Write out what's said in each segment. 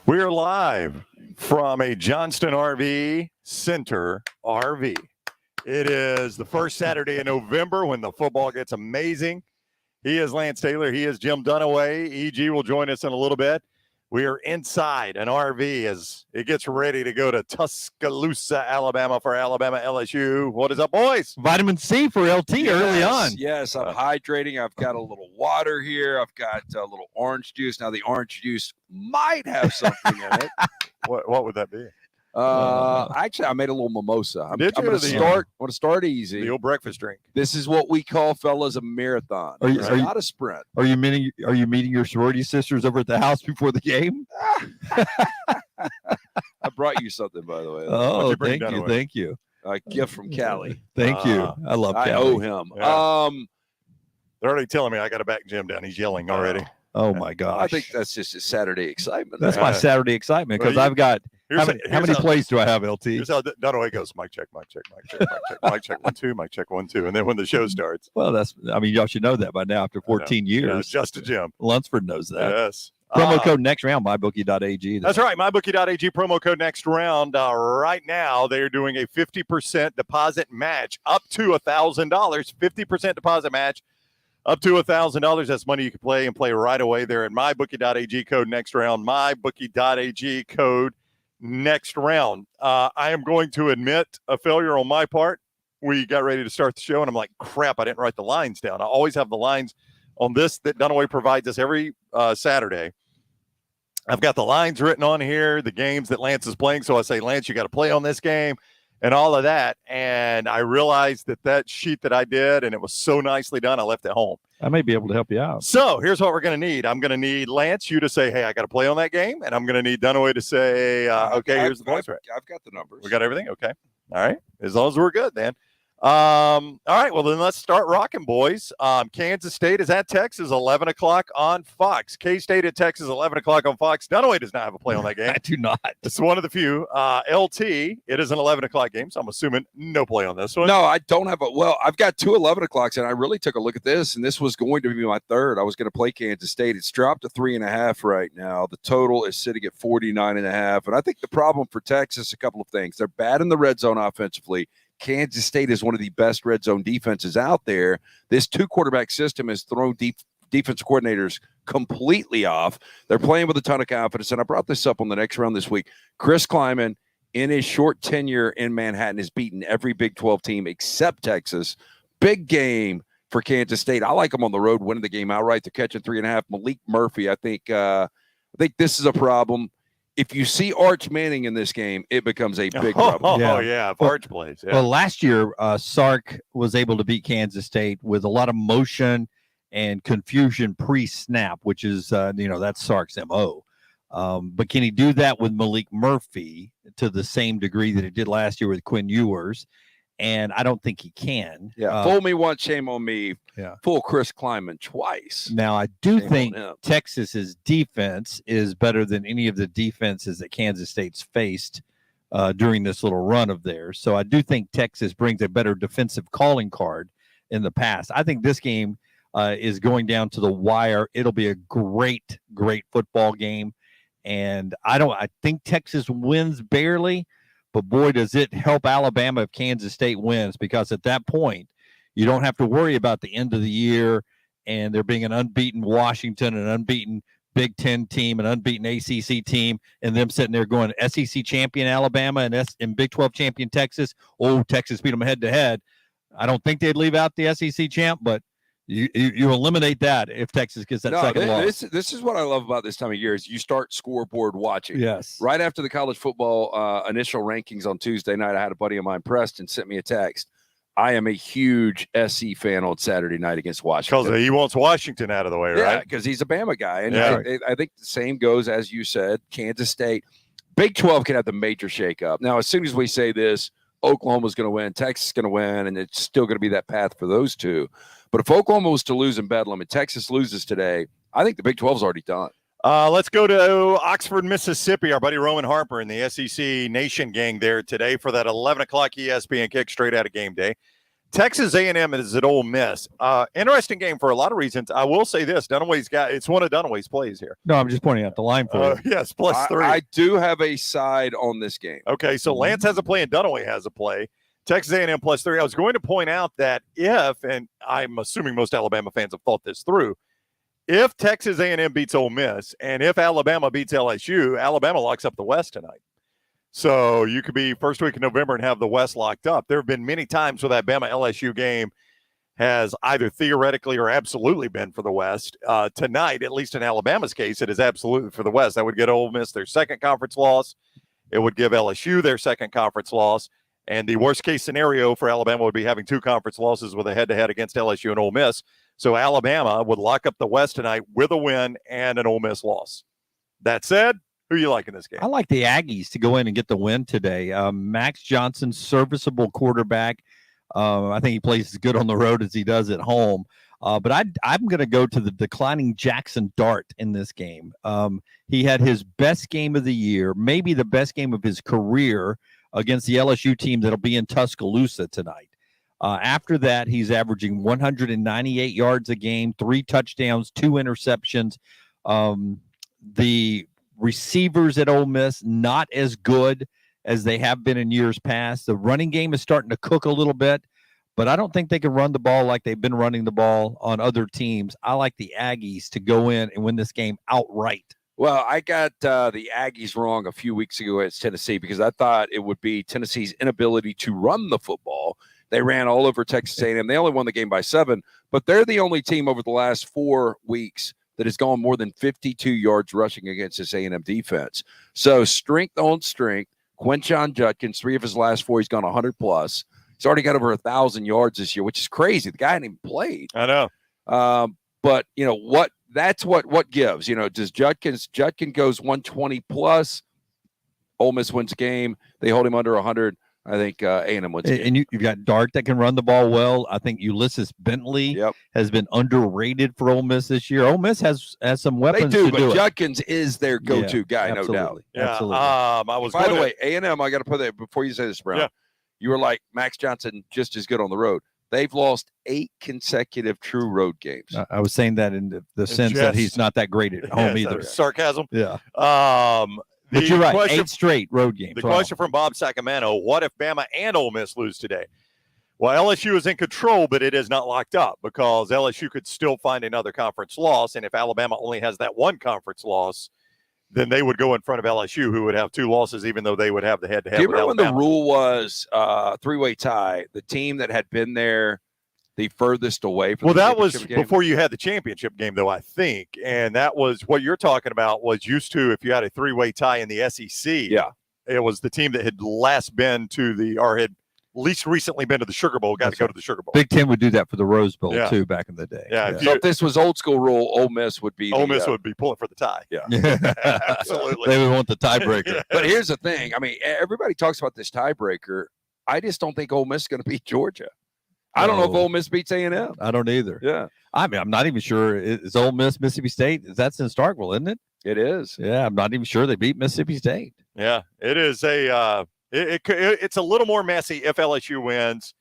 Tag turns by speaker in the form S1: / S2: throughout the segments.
S1: We're live from a Johnston RV Center RV. It is the first Saturday in November when the football gets amazing. He is Lance Taylor. He is Jim Dunaway. EG will join us in a little bit. We are inside an RV as it gets ready to go to Tuscaloosa, Alabama for Alabama LSU. What is up, boys?
S2: Vitamin C for LT early on.
S3: Yes, I'm hydrating. I've got a little water here. I've got a little orange juice. Now, the orange juice might have something in it.
S1: What would that be?
S3: Actually, I made a little mimosa. I'm
S1: Did you?
S3: going to start easy.
S1: The old breakfast drink.
S3: This is what we call, fellas, a marathon. It's not a sprint.
S2: Are you meeting your sorority sisters over at the house before the game?
S3: I brought you something, by the way.
S2: Oh, thank you.
S3: A gift from Cali.
S2: Thank you. I love Cali.
S3: I owe him.
S1: Yeah. They're already telling me I got to back Jim down. He's yelling already.
S2: Oh my gosh!
S3: I think that's just his Saturday excitement.
S2: That's my Saturday excitement because I've got how many plays do I have, LT?
S1: Here's how Dunaway goes: mic check, mic check, mic check, mic check, mic check, 1 2, mic check 1 2, and then when the show starts.
S2: Well, y'all should know that by now after 14 years.
S1: Yeah, it's just a Jim.
S2: Lunsford knows that.
S1: Yes.
S2: Promo code next round, mybookie.ag.
S1: That's right, mybookie.ag promo code next round. Right now, they are doing a 50% deposit match up to $1,000. 50% deposit match. Up to $1,000. That's money you can play right away there at mybookie.ag code next round. Mybookie.ag code next round. I am going to admit a failure on my part. We got ready to start the show, and I'm like, crap, I didn't write the lines down. I always have the lines on this that Dunaway provides us every Saturday. I've got the lines written on here, the games that Lance is playing. So I say, Lance, you got to play on this game. And all of that. And I realized that sheet that I did, and it was so nicely done, I left it home.
S2: I may be able to help you out.
S1: So here's what we're going to need. I'm going to need Lance, you to say, hey, I got to play on that game. And I'm going to need Dunaway to say, okay, here's the points.
S3: I've got the numbers.
S1: We got everything? Okay. All right. As long as we're good, then. All right. Well, then let's start rocking, boys. Kansas State is at Texas, 11 o'clock on Fox. K-State at Texas, 11 o'clock on Fox. Dunaway does not have a play on that game.
S2: I do not.
S1: It's one of the few. LT, it is an 11 o'clock game, so I'm assuming no play on this one.
S3: No, I don't have I've got 2 11 o'clocks, and I really took a look at this, and this was going to be my third. I was going to play Kansas State. It's dropped to 3.5 right now. The total is sitting at 49.5. And I think the problem for Texas, a couple of things. They're bad in the red zone offensively. Kansas State is one of the best red zone defenses out there. This 2-quarterback system has thrown defensive coordinators completely off. They're playing with a ton of confidence, and I brought this up on the next round this week. Chris Kleiman, in his short tenure in Manhattan, has beaten every Big 12 team except Texas. Big game for Kansas State. I like them on the road, winning the game outright. They're catching 3.5. Malik Murphy, I think this is a problem. If you see Arch Manning in this game, it becomes a big problem.
S1: Yeah. If Arch plays. Yeah.
S2: Well, last year, Sark was able to beat Kansas State with a lot of motion and confusion pre-snap, which is, that's Sark's MO. But can he do that with Malik Murphy to the same degree that he did last year with Quinn Ewers? And I don't think he can.
S3: Yeah, fool me once, shame on me.
S2: Yeah.
S3: Fool Chris Kleiman twice.
S2: Now, I do think Texas's defense is better than any of the defenses that Kansas State's faced during this little run of theirs. So I do think Texas brings a better defensive calling card in the past. I think this game is going down to the wire. It'll be a great, great football game. And I think Texas wins barely. But, boy, does it help Alabama if Kansas State wins, because at that point, you don't have to worry about the end of the year and there being an unbeaten Washington, an unbeaten Big Ten team, an unbeaten ACC team, and them sitting there going SEC champion Alabama and Big 12 champion Texas. Oh, Texas beat them head-to-head. I don't think they'd leave out the SEC champ, but you eliminate that if Texas gets that second loss.
S3: This is what I love about this time of year is you start scoreboard watching.
S2: Yes.
S3: Right after the college football initial rankings on Tuesday night, I had a buddy of mine, Preston, sent me a text. I am a huge SC fan on Saturday night against Washington.
S1: Because he wants Washington out of the way, right?
S3: Yeah, because he's a Bama guy. And I think the same goes, as you said, Kansas State. Big 12 can have the major shakeup. Now, as soon as we say this, Oklahoma's going to win, Texas is going to win, and it's still going to be that path for those two. But if Oklahoma was to lose in Bedlam and Texas loses today, I think the Big 12 is already done.
S1: Let's go to Oxford, Mississippi. Our buddy Roman Harper and the SEC Nation gang there today for that 11 o'clock ESPN kick straight out of game day. Texas A&M is at Ole Miss. Interesting game for a lot of reasons. I will say this: it's one of Dunaway's plays here.
S2: No, I'm just pointing out the line for you.
S1: Yes, +3.
S3: I do have a side on this game.
S1: Okay, so Lance has a play and Dunaway has a play. Texas A&M +3. I was going to point out that and I'm assuming most Alabama fans have thought this through, if Texas A&M beats Ole Miss and if Alabama beats LSU, Alabama locks up the West tonight. So you could be first week in November and have the West locked up. There have been many times where that Bama-LSU game has either theoretically or absolutely been for the West. Tonight, at least in Alabama's case, it is absolutely for the West. That would get Ole Miss their second conference loss. It would give LSU their second conference loss. And the worst-case scenario for Alabama would be having 2 conference losses with a head-to-head against LSU and Ole Miss. So Alabama would lock up the West tonight with a win and an Ole Miss loss. That said, who you like in this game?
S2: I like the Aggies to go in and get the win today. Max Johnson, serviceable quarterback. I think he plays as good on the road as he does at home. But I'm going to go to the declining Jackson Dart in this game. He had his best game of the year, maybe the best game of his career against the LSU team that'll be in Tuscaloosa tonight. After that, he's averaging 198 yards a game, 3 touchdowns, 2 interceptions. The receivers at Ole Miss, not as good as they have been in years past. The running game is starting to cook a little bit, but I don't think they can run the ball like they've been running the ball on other teams. I like the Aggies to go in and win this game outright.
S3: Well, I got the Aggies wrong a few weeks ago against Tennessee because I thought it would be Tennessee's inability to run the football. They ran all over Texas A&M. They only won the game by 7, but they're the only team over the last 4 weeks that has gone more than 52 yards rushing against this A&M defense. So strength on strength. Quinshon Judkins, 3 of his last 4, he's gone 100+. He's already got over 1,000 yards this year, which is crazy. The guy hadn't even played.
S1: I know.
S3: But, you know, that's what gives. You know, does Judkins goes 120+. Ole Miss wins the game. They hold him under 100. I think A&M wins the game.
S2: And you've got Dart that can run the ball well. I think Ulysses Bentley has been underrated for Ole Miss this year. Ole Miss has some weapons
S3: They do,
S2: to do
S3: but
S2: it.
S3: Judkins is their go-to guy,
S2: absolutely.
S3: no doubt.
S1: Yeah.
S2: Absolutely.
S3: By the way, A&M, I got to put that before you say this, Brown.
S1: Yeah.
S3: You were like Max Johnson, just as good on the road. They've lost 8 consecutive true road games.
S2: I was saying that in the sense that he's not that great at home either.
S1: Sarcasm.
S2: Yeah.
S1: But
S2: you're right. 8 straight road games.
S1: The question from Bob Sacramento: what if Bama and Ole Miss lose today? Well, LSU is in control, but it is not locked up because LSU could still find another conference loss. And if Alabama only has that one conference loss, then they would go in front of LSU, who would have 2 losses, even though they would have the head-to-head.
S3: Do you remember
S1: with
S3: when the
S1: Alabama.
S3: rule was 3-way tie? The team that had been there the furthest away from
S1: Well,
S3: the
S1: that was
S3: championship game?
S1: before you had the championship game, though, I think. And that was what you're talking about was used to if you had a 3-way tie in the SEC.
S3: Yeah.
S1: It was the team that had last been to or had least recently been to the Sugar Bowl, got to go to the Sugar Bowl.
S2: Big Ten would do that for the Rose Bowl,
S1: Yeah.
S2: too, back in the day.
S1: Yeah,
S3: So if this was old school rule, Ole Miss would be
S1: Ole Miss would be pulling for the tie.
S3: Yeah.
S1: Absolutely.
S2: They would want the tiebreaker.
S3: But here's the thing. I mean, everybody talks about this tiebreaker. I just don't think Ole Miss is going to beat Georgia. I don't know if
S2: No.
S3: Ole Miss beats A&M.
S2: I don't either.
S3: Yeah,
S2: I mean, I'm not even sure. Is Ole Miss Mississippi State? That's in Starkville, isn't it?
S3: it is.
S2: Yeah, I'm not even sure they beat Mississippi State.
S1: Yeah, it is it's a little more messy if LSU wins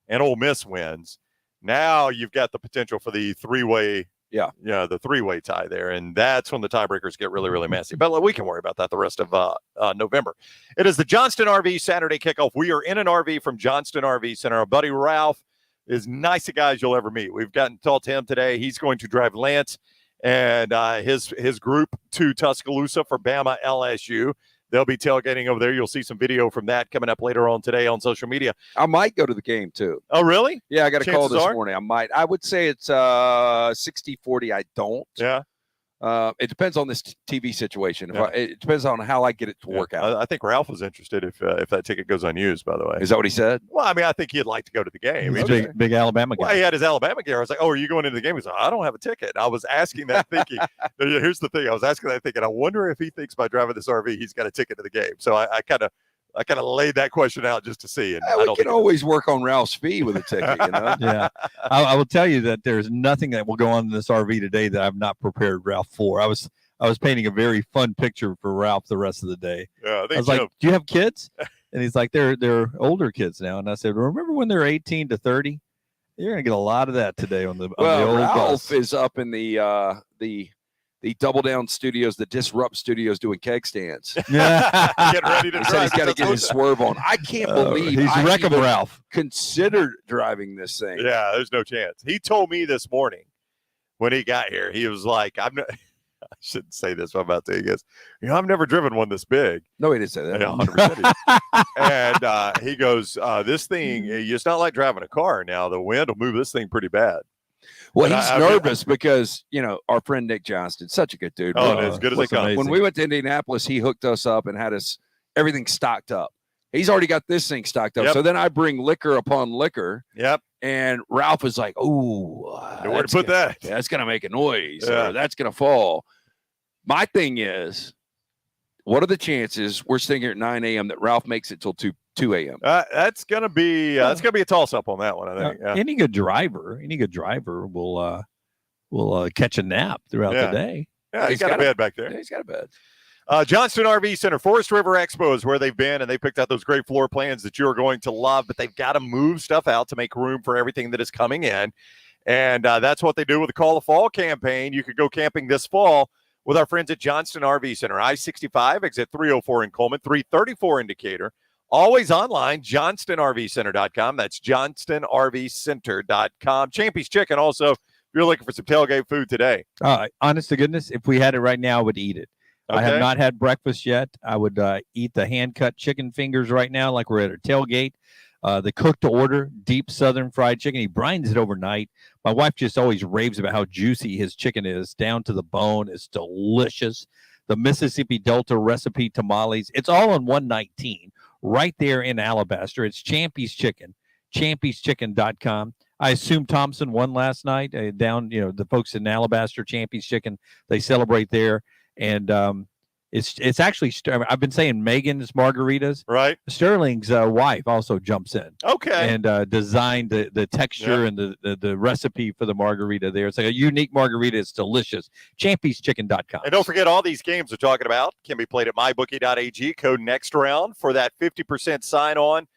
S1: and Ole Miss wins. Now you've got the potential for the 3-way, the 3-way tie there, and that's when the tiebreakers get really, really messy. But we can worry about that the rest of November. It is the Johnston RV Saturday kickoff. We are in an RV from Johnston RV Center. Our buddy Ralph is nice a guy as you'll ever meet. We've gotten to talk to him today. He's going to drive Lance and his group to Tuscaloosa for Bama LSU. They'll be tailgating over there. You'll see some video from that coming up later on today on social media.
S3: I might go to the game too.
S1: Oh, really?
S3: Yeah, I got a call
S1: Chances
S3: this
S1: are?
S3: morning. I might. I would say it's 60-40. I don't.
S1: Yeah.
S3: It depends on this TV situation.
S1: Yeah.
S3: It depends on how I get it to work out.
S1: I think Ralph was interested if that ticket goes unused, by the way.
S3: Is that what he said?
S1: Well, I mean, I think he'd like to go to the game.
S2: He's
S1: He
S2: a
S1: just-
S2: big Alabama guy.
S1: Well, he had his Alabama gear. I was like, "Oh, are you going into the game?" He's like, "I don't have a ticket." I was asking that thinking. Here's the thing: I was asking that thinking. I wonder if he thinks by driving this RV, he's got a ticket to the game. So I kind of laid that question out just to see. And I
S3: We
S1: don't
S3: can
S1: think
S3: always work on Ralph's fee with a ticket. You know.
S2: Yeah, I will tell you that there's nothing that will go on in this RV today that I've not prepared Ralph for. I was painting a very fun picture for Ralph the rest of the day.
S1: Yeah,
S2: I was like, "Do you have kids?" And he's like, "They're older kids now." And I said, "Remember when they're 18 to 30? You're gonna get a lot of that today on the
S3: Well,
S2: old
S3: Ralph
S2: bus.
S3: is up in the Double Down Studios, the Disrupt Studios, doing keg stands.
S1: Getting ready to
S3: He said
S1: drive.
S3: he's got to get his swerve on. I can't believe
S2: he's
S3: I
S2: wrecking
S3: even
S2: Ralph.
S3: considered driving this thing.
S1: Yeah, there's no chance. He told me this morning when he got here, he was like, I'm not, I shouldn't say this, but I'm about to. He goes, I've never driven one this big.
S3: No, he didn't say that.
S1: Yeah, 100%. And he goes, this thing, it's not like driving a car now. The wind will move this thing pretty bad.
S3: Well,
S1: And
S3: he's
S1: I mean,
S3: nervous because, our friend Nick Johnston, such a good dude.
S1: Oh, and as good as they come.
S3: When we went to Indianapolis, he hooked us up and had us everything stocked up. He's already got this thing stocked up.
S1: Yep.
S3: So then I bring liquor upon liquor.
S1: Yep.
S3: And Ralph is like, "Oh,
S1: Where to put that?
S3: Yeah, that's going to make a noise.
S1: Yeah.
S3: Or that's going to fall." My thing is, what are the chances we're sitting here at 9 a.m. that Ralph makes it till 2 a.m.?
S1: That's gonna be a toss up on that one. I think. Yeah.
S2: Any good driver will catch a nap throughout
S1: Yeah.
S2: the day.
S1: Yeah, he's got a bed back there.
S3: Yeah, he's got a bed.
S1: Johnston RV Center, Forest River Expo is where they've been, and they picked out those great floor plans that you're going to love, but they've got to move stuff out to make room for everything that is coming in. And that's what they do with the Call of Fall campaign. You could go camping this fall with our friends at Johnston RV Center, I-65, exit 304 in Coleman, 334 in Decatur. Always online, johnstonrvcenter.com. That's johnstonrvcenter.com. Champy's Chicken also, if you're looking for some tailgate food today.
S2: Honest to goodness, if we had it right now, I would eat it.
S1: Okay.
S2: I have not had breakfast yet. I would eat the hand-cut chicken fingers right now like we're at a tailgate. The cooked-to-order deep southern fried chicken. He brines it overnight. My wife just always raves about how juicy his chicken is, down to the bone. It's delicious. The Mississippi Delta recipe tamales. It's all on 119 right there in Alabaster. It's Champy's Chicken, champy'schicken.com. I assume Thompson won last night down, the folks in Alabaster, Champy's Chicken. They celebrate there. And it's actually, I've been saying Megan's Margaritas.
S1: Right.
S2: Sterling's wife also jumps in.
S1: Okay.
S2: And designed the texture and the recipe for the margarita there. It's like a unique margarita. It's delicious. Champy'schicken.com.
S1: And don't forget, all these games we're talking about can be played at mybookie.ag. Code next round for that 50% sign-on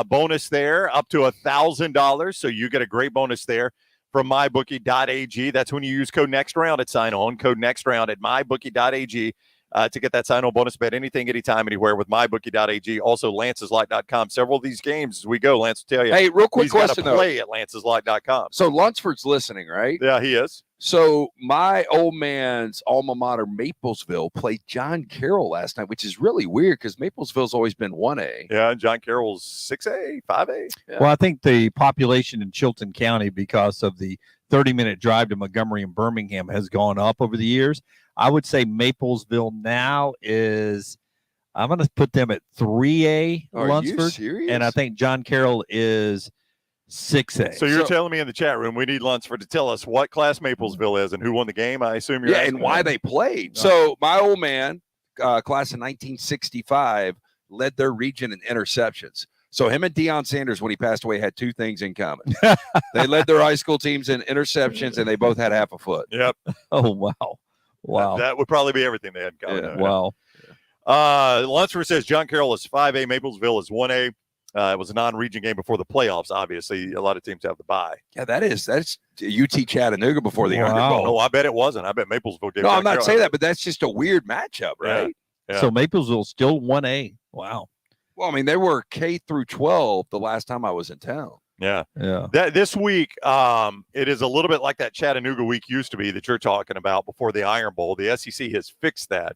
S1: bonus there, up to $1,000. So you get a great bonus there from mybookie.ag. That's when you use code next round at sign-on. Code next round at mybookie.ag. To get that sign-on bonus. Bet anything, anytime, anywhere with mybookie.ag. Also, lanceslight.com. Several of these games as we go, Lance will tell you.
S3: Hey, real quick question, though.
S1: Play at lanceslight.com.
S3: So Lunsford's listening, right?
S1: Yeah, he is.
S3: So my old man's alma mater, Maplesville, played John Carroll last night, which is really weird because Maplesville's always been 1A.
S1: Yeah, and John Carroll's 6A, 5A.
S3: Yeah.
S2: Well, I think the population in Chilton County, because of the 30-minute drive to Montgomery and Birmingham, has gone up over the years. I would say Maplesville now is, I'm going to put them at 3A, Lunsford.
S3: You serious?
S2: And I think John Carroll is 6A.
S1: So you're telling me in the chat room we need Lunsford to tell us what class Maplesville is and who won the game? I assume you're asking
S3: and why they played. So my old man, class of 1965, led their region in interceptions. So him and Deion Sanders, when he passed away, had two things in common. They led their high school teams in interceptions, and they both had half a foot.
S1: Yep.
S2: Oh, wow. Wow.
S1: That would probably be everything they had in common.
S3: Yeah.
S2: Wow.
S1: Lunsford says John Carroll is 5A, Maplesville is 1A. It was a non-region game before the playoffs, obviously. A lot of teams have the bye.
S3: Yeah, that's UT Chattanooga before the Iron Bowl.
S1: Oh, I bet it wasn't. I bet Maplesville gave
S3: No,
S1: John
S3: I'm not
S1: Carroll.
S3: saying that, but that's just a weird matchup, right?
S1: Yeah.
S2: So Maplesville's still 1A. Wow.
S3: Well, I mean, they were K through 12 the last time I was in town.
S1: Yeah.
S2: Yeah.
S1: This week, it is a little bit like that Chattanooga week used to be that you're talking about before the Iron Bowl. The SEC has fixed that.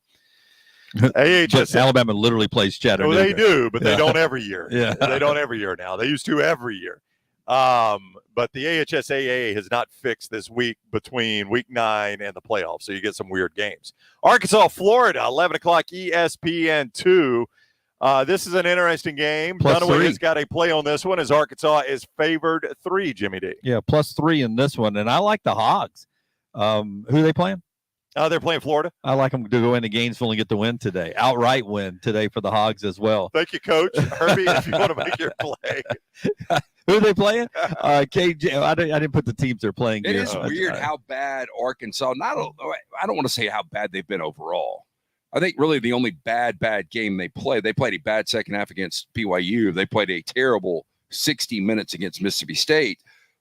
S2: But Alabama literally plays Chattanooga.
S1: Well, they do, but they don't every year.
S2: Yeah.
S1: They don't every year now. They used to every year. But the AHSAA has not fixed this week between week 9 and the playoffs, so you get some weird games. Arkansas, Florida, 11 o'clock ESPN2. This is an interesting game. Dunaway has got a play on this one as Arkansas is favored 3, Jimmy D.
S2: Yeah, +3 in this one. And I like the Hogs. Who are they playing?
S1: They're playing Florida.
S2: I like them to go into Gainesville and get the win today. Outright win today for the Hogs as well.
S1: Thank you, Coach. Herbie, if you want to make your play.
S2: Who are they playing? KJ. I didn't put the teams they're playing.
S3: It
S2: here.
S3: is weird how bad Arkansas, I don't want to say how bad they've been overall. I think really the only bad game they played a bad second half against BYU. They played a terrible 60 minutes against Mississippi State.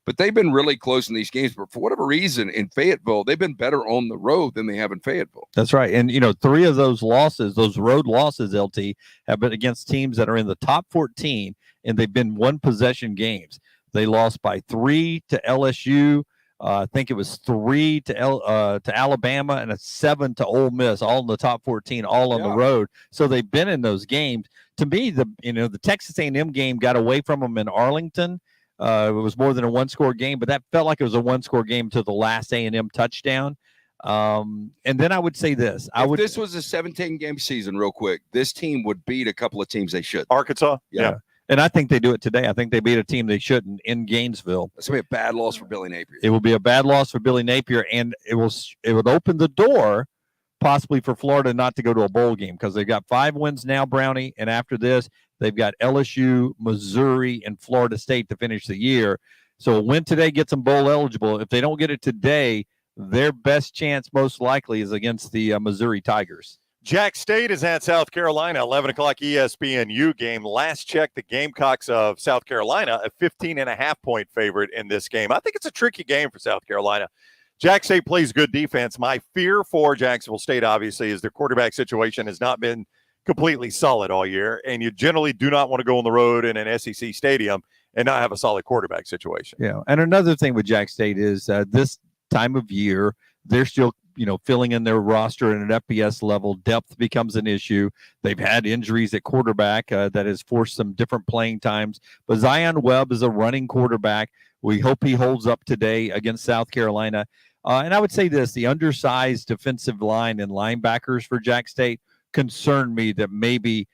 S3: But they've been really close in these games. But for whatever reason, in Fayetteville, they've been better on the road than they have in Fayetteville.
S2: That's right. And, 3 of those losses, those road losses, LT, have been against teams that are in the top 14, and they've been one-possession games. They lost by 3 to LSU. I think it was 3 to Alabama and a 7 to Ole Miss, all in the top 14, all on the road. So they've been in those games. To me, the Texas A&M game got away from them in Arlington. It was more than a one-score game, but that felt like it was a one-score game to the last A&M touchdown. And then I would say this.
S3: If this was a 17-game season, real quick, this team would beat a couple of teams they shouldn't.
S1: Arkansas?
S2: Yeah. And I think they do it today. I think they beat a team they shouldn't in Gainesville.
S3: That's going to be a bad loss for Billy Napier.
S2: It will be a bad loss for Billy Napier, and it would open the door possibly for Florida not to go to a bowl game because they've got 5 wins now, Brownie, and after this, they've got LSU, Missouri, and Florida State to finish the year. So a win today gets them bowl eligible. If they don't get it today, their best chance most likely is against the Missouri Tigers.
S1: Jack State is at South Carolina, 11 o'clock ESPNU game. Last check, the Gamecocks of South Carolina, a 15.5-point favorite in this game. I think it's a tricky game for South Carolina. Jack State plays good defense. My fear for Jacksonville State, obviously, is their quarterback situation has not been completely solid all year, and you generally do not want to go on the road in an SEC stadium and not have a solid quarterback situation.
S2: Yeah, and another thing with Jack State is this time of year, they're still filling in their roster at an FBS level. Depth becomes an issue. They've had injuries at quarterback that has forced some different playing times. But Zion Webb is a running quarterback. We hope he holds up today against South Carolina. And I would say this, the undersized defensive line and linebackers for Jack State concern me that maybe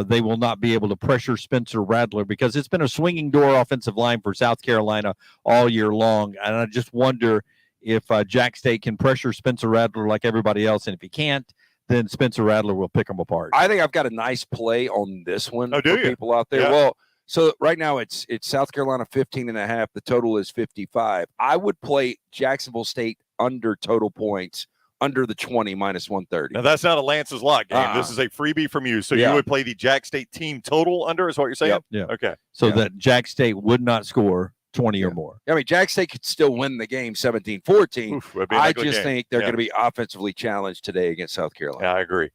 S2: they will not be able to pressure Spencer Rattler because it's been a swinging door offensive line for South Carolina all year long. And I just wonder if Jack State can pressure Spencer Rattler like everybody else. And if he can't, then Spencer Rattler will pick them apart.
S3: I think I've got a nice play on this one
S1: for
S3: people out there.
S1: Yeah.
S3: Well, so right now it's South Carolina 15.5. The total is 55. I would play Jacksonville State under total points, under the 20 minus 130.
S1: Now, that's not a Lance's Lock game. This is a freebie from you. So you would play the Jack State team total under is what you're saying?
S3: Yep.
S2: Yeah.
S1: Okay.
S2: So that Jack State would not score 20 or more.
S3: I mean, Jack State could still win the game 17-14.
S1: Oof, it'd be an
S3: I
S1: ugly
S3: just
S1: game.
S3: think they're going to be offensively challenged today against South Carolina.
S1: Yeah, I agree.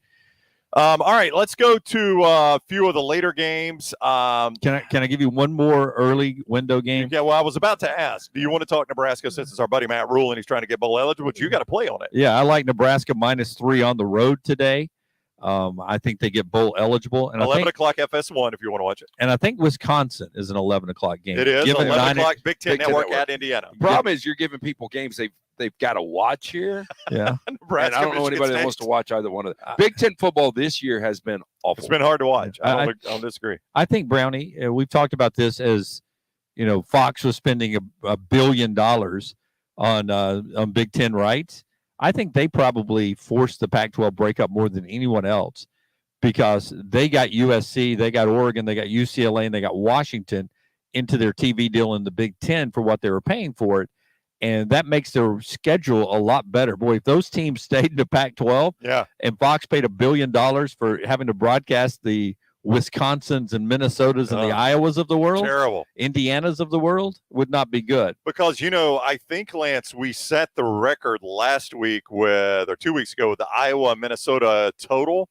S1: All right, let's go to a few of the later games.
S2: Can I give you one more early window game?
S1: Yeah, well, I was about to ask, do you want to talk Nebraska since it's our buddy Matt Rule and he's trying to get bowl eligible? But you got to play on it.
S2: Yeah, I like Nebraska -3 on the road today. I think they get bowl eligible. And
S1: 11 o'clock FS1 if you want to watch it.
S2: And I think Wisconsin is an 11 o'clock game.
S1: It is,
S2: Given
S1: 11 o'clock Big Ten
S3: Big Ten
S1: Network
S3: Network.
S1: at Indiana.
S3: The problem is you're giving people games they've got to watch here.
S2: Yeah.
S1: Nebraska,
S3: And I don't know
S1: Michigan
S3: anybody that
S1: State.
S3: wants to watch either one of them. Big Ten football this year has been awful.
S1: It's been hard to watch. I
S2: I-
S1: don't disagree.
S2: I think, Brownie, we've talked about this as, Fox was spending $1 billion on Big Ten rights. I think they probably forced the Pac-12 breakup more than anyone else because they got USC, they got Oregon, they got UCLA, and they got Washington into their TV deal in the Big Ten for what they were paying for it. And that makes their schedule a lot better. Boy, if those teams stayed in the Pac-12 and Fox paid $1 billion for having to broadcast the Wisconsins and Minnesotas and the Iowas of the world,
S1: Terrible.
S2: Indianas of the world, would not be good.
S1: Because, I think, Lance, we set the record last week or 2 weeks ago with the Iowa-Minnesota total.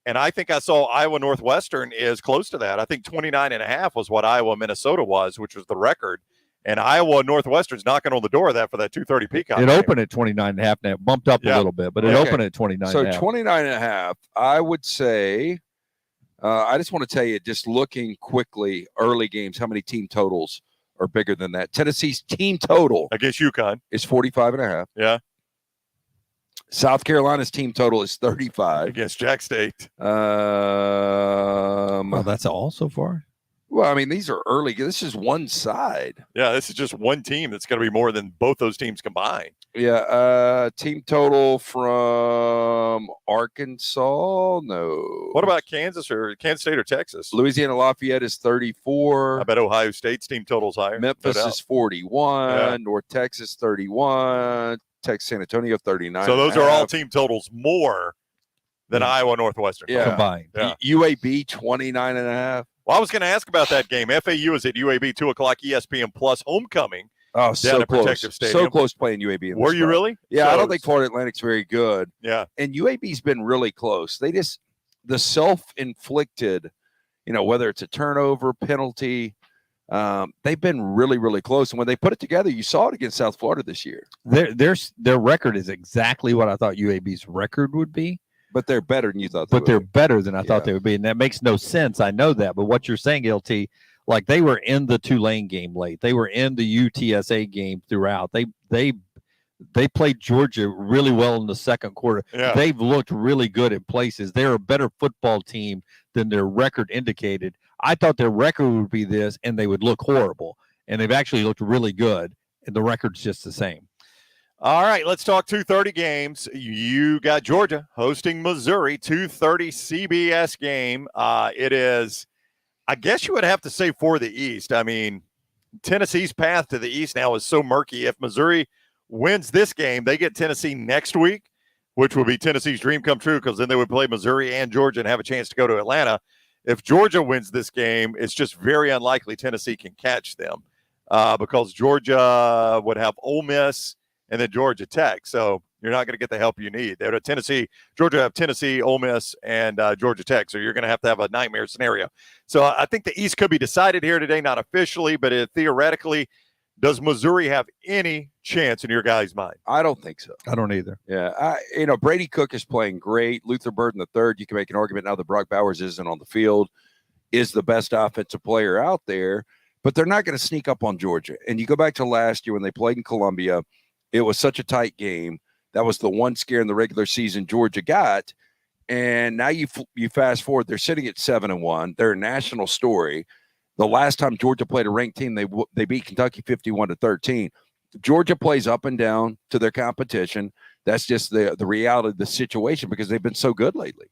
S1: And I think I saw Iowa Northwestern is close to that. I think 29.5 was what Iowa-Minnesota was, which was the record. And Iowa Northwestern's knocking on the door of that for that 2:30 Peacock.
S2: It opened at 29.5 now, bumped up a little bit, but it opened at 29.5.
S3: So 29.5, I would say, I just want to tell you, just looking quickly, early games, how many team totals are bigger than that? Tennessee's team total
S1: against UConn
S3: is 45.5.
S1: Yeah.
S3: South Carolina's team total is 35
S1: against Jack State.
S2: Well, that's all so far.
S3: Well, I mean, these are early. This is one side.
S1: Yeah, this is just one team that's going to be more than both those teams combined.
S3: Yeah, team total from Arkansas, no.
S1: What about Kansas State or Texas?
S3: Louisiana Lafayette is 34.
S1: I bet Ohio State's team total's higher.
S3: Memphis
S1: no
S3: is 41.
S1: Yeah.
S3: North Texas 31. Texas San Antonio 39.
S1: So those are all team totals more than Iowa Northwestern.
S2: Combined.
S1: Yeah.
S3: UAB 29.5.
S1: Well, I was going to ask about that game. FAU is at UAB 2 o'clock ESPN Plus homecoming.
S3: Oh, so
S1: at
S3: close.
S1: Protective Stadium.
S3: So close playing UAB.
S1: Were you really?
S3: Yeah, I don't
S1: Close.
S3: think Florida Atlantic's very good.
S1: Yeah.
S3: And UAB's been really close. The self-inflicted, whether it's a turnover, penalty, they've been really, really close. And when they put it together, you saw it against South Florida this year.
S2: Their record is exactly what I thought UAB's record would be.
S3: But they're better than you thought.
S2: But they're better than I thought they would be. And that makes no sense. I know that. But what you're saying, LT, like they were in the Tulane game late. They were in the UTSA game throughout. They played Georgia really well in the second quarter.
S1: Yeah.
S2: They've looked really good in places. They're a better football team than their record indicated. I thought their record would be this, and they would look horrible. And they've actually looked really good, and the record's just the same.
S1: All right, let's talk 2:30 games. You got Georgia hosting Missouri, 2:30 CBS game. It is, I guess you would have to say, for the East. I mean, Tennessee's path to the East now is so murky. If Missouri wins this game, they get Tennessee next week, which would be Tennessee's dream come true because then they would play Missouri and Georgia and have a chance to go to Atlanta. If Georgia wins this game, it's just very unlikely Tennessee can catch them because Georgia would have Ole Miss and then Georgia Tech. So you're not going to get the help you need. They're Georgia have Tennessee, Ole Miss, and Georgia Tech. So you're going to have a nightmare scenario. So I think the East could be decided here today, not officially, but theoretically. Does Missouri have any chance in your guys' mind?
S3: I don't think so.
S2: I don't either.
S3: Yeah, Brady Cook is playing great. Luther Burden III, you can make an argument now that Brock Bowers isn't on the field, is the best offensive player out there, but they're not going to sneak up on Georgia. And you go back to last year when they played in Columbia, it was such a tight game. That was the one scare in the regular season Georgia got. And now you fast forward, they're sitting at 7-1. They're a national story. The last time Georgia played a ranked team, they beat Kentucky 51-13. Georgia plays up and down to their competition. That's just the reality of the situation because they've been so good lately.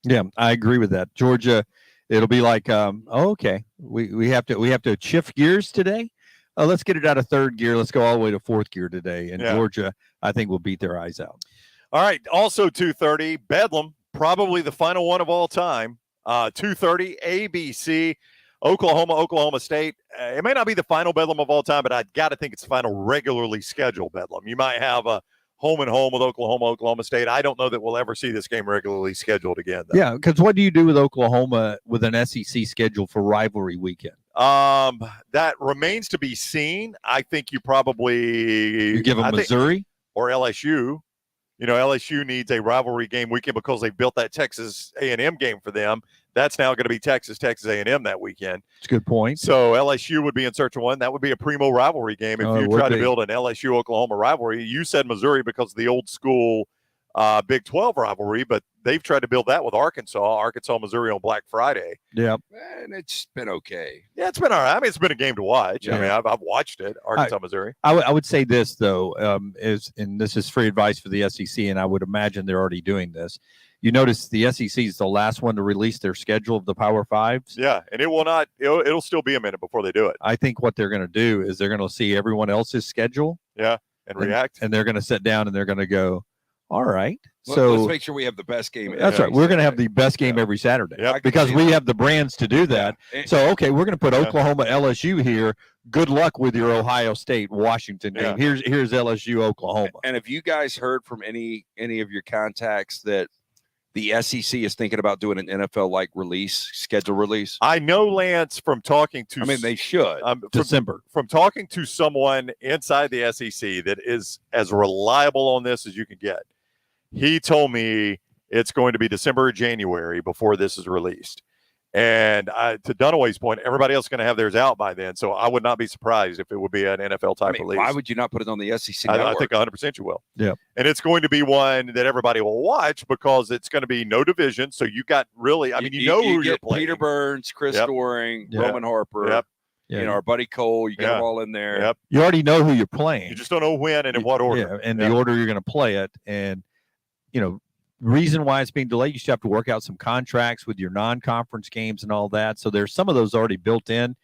S2: Yeah, I agree with that. Georgia, it'll be like, okay, we have to shift gears today. Let's get it out of third gear. Let's go all the way to fourth gear today. And Georgia, I think, will beat their eyes out.
S1: All right. Also 2:30, Bedlam, probably the final one of all time. 2:30, ABC. Oklahoma State. It may not be the final Bedlam of all time, but I got to think it's the final regularly scheduled Bedlam. You might have a home and home with Oklahoma State. I don't know that we'll ever see this game regularly scheduled again, though.
S2: Yeah, because what do you do with Oklahoma with an SEC schedule for rivalry weekend?
S1: That remains to be seen. I think you
S2: give them Missouri
S1: or LSU. LSU needs a rivalry game weekend because they built that Texas A&M game for them. That's now going to be Texas A&M that weekend.
S2: It's a good point.
S1: So LSU would be in search of one. That would be a primo rivalry game if you try to build an LSU-Oklahoma rivalry. You said Missouri because of the old school Big 12 rivalry, but they've tried to build that with Arkansas-Missouri on Black Friday.
S2: Yeah.
S3: And it's been okay.
S1: Yeah, it's been all right. I mean, it's been a game to watch.
S2: Yeah.
S1: I mean, I've watched it, Arkansas-Missouri.
S2: I would say this, though, and this is free advice for the SEC, and I would imagine they're already doing this. You notice the SEC is the last one to release their schedule of the Power Fives.
S1: Yeah, and it will not. It'll still be a minute before they do it.
S2: I think what they're going to do is they're going to see everyone else's schedule.
S1: Yeah, and react.
S2: And they're going to sit down and they're going to go, all right.
S3: So let's make sure we have the best game.
S2: That's right. We're going to have the best game every Saturday because we have the brands to do that.
S3: Yeah.
S2: So, okay, we're going to put Oklahoma, LSU here. Good luck with your Ohio State, Washington game. Here's LSU, Oklahoma.
S3: And have you guys heard from any of your contacts that the SEC is thinking about doing an NFL-like schedule release?
S1: I know, Lance, from talking to...
S3: I mean, they should.
S2: December.
S1: From talking to someone inside the SEC that is as reliable on this as you can get, he told me it's going to be December or January before this is released. And to Dunaway's point, everybody else is going to have theirs out by then. So I would not be surprised if it would be an NFL-type release.
S3: Why would you not put it on the SEC
S1: I
S3: network?
S1: think 100% you will.
S2: Yeah.
S1: And it's going to be one that everybody will watch because it's going to be no division. So you got really, I mean, you know who you're playing.
S3: Peter Burns, Chris Doring, Roman Harper, our buddy Cole. You got them all in there.
S1: Yep.
S2: You already know who you're playing.
S1: You just don't know when and in what order.
S2: Yeah, and the order you're going to play it. And, reason why it's being delayed, you still have to work out some contracts with your non-conference games and all that. So there's some of those already built in,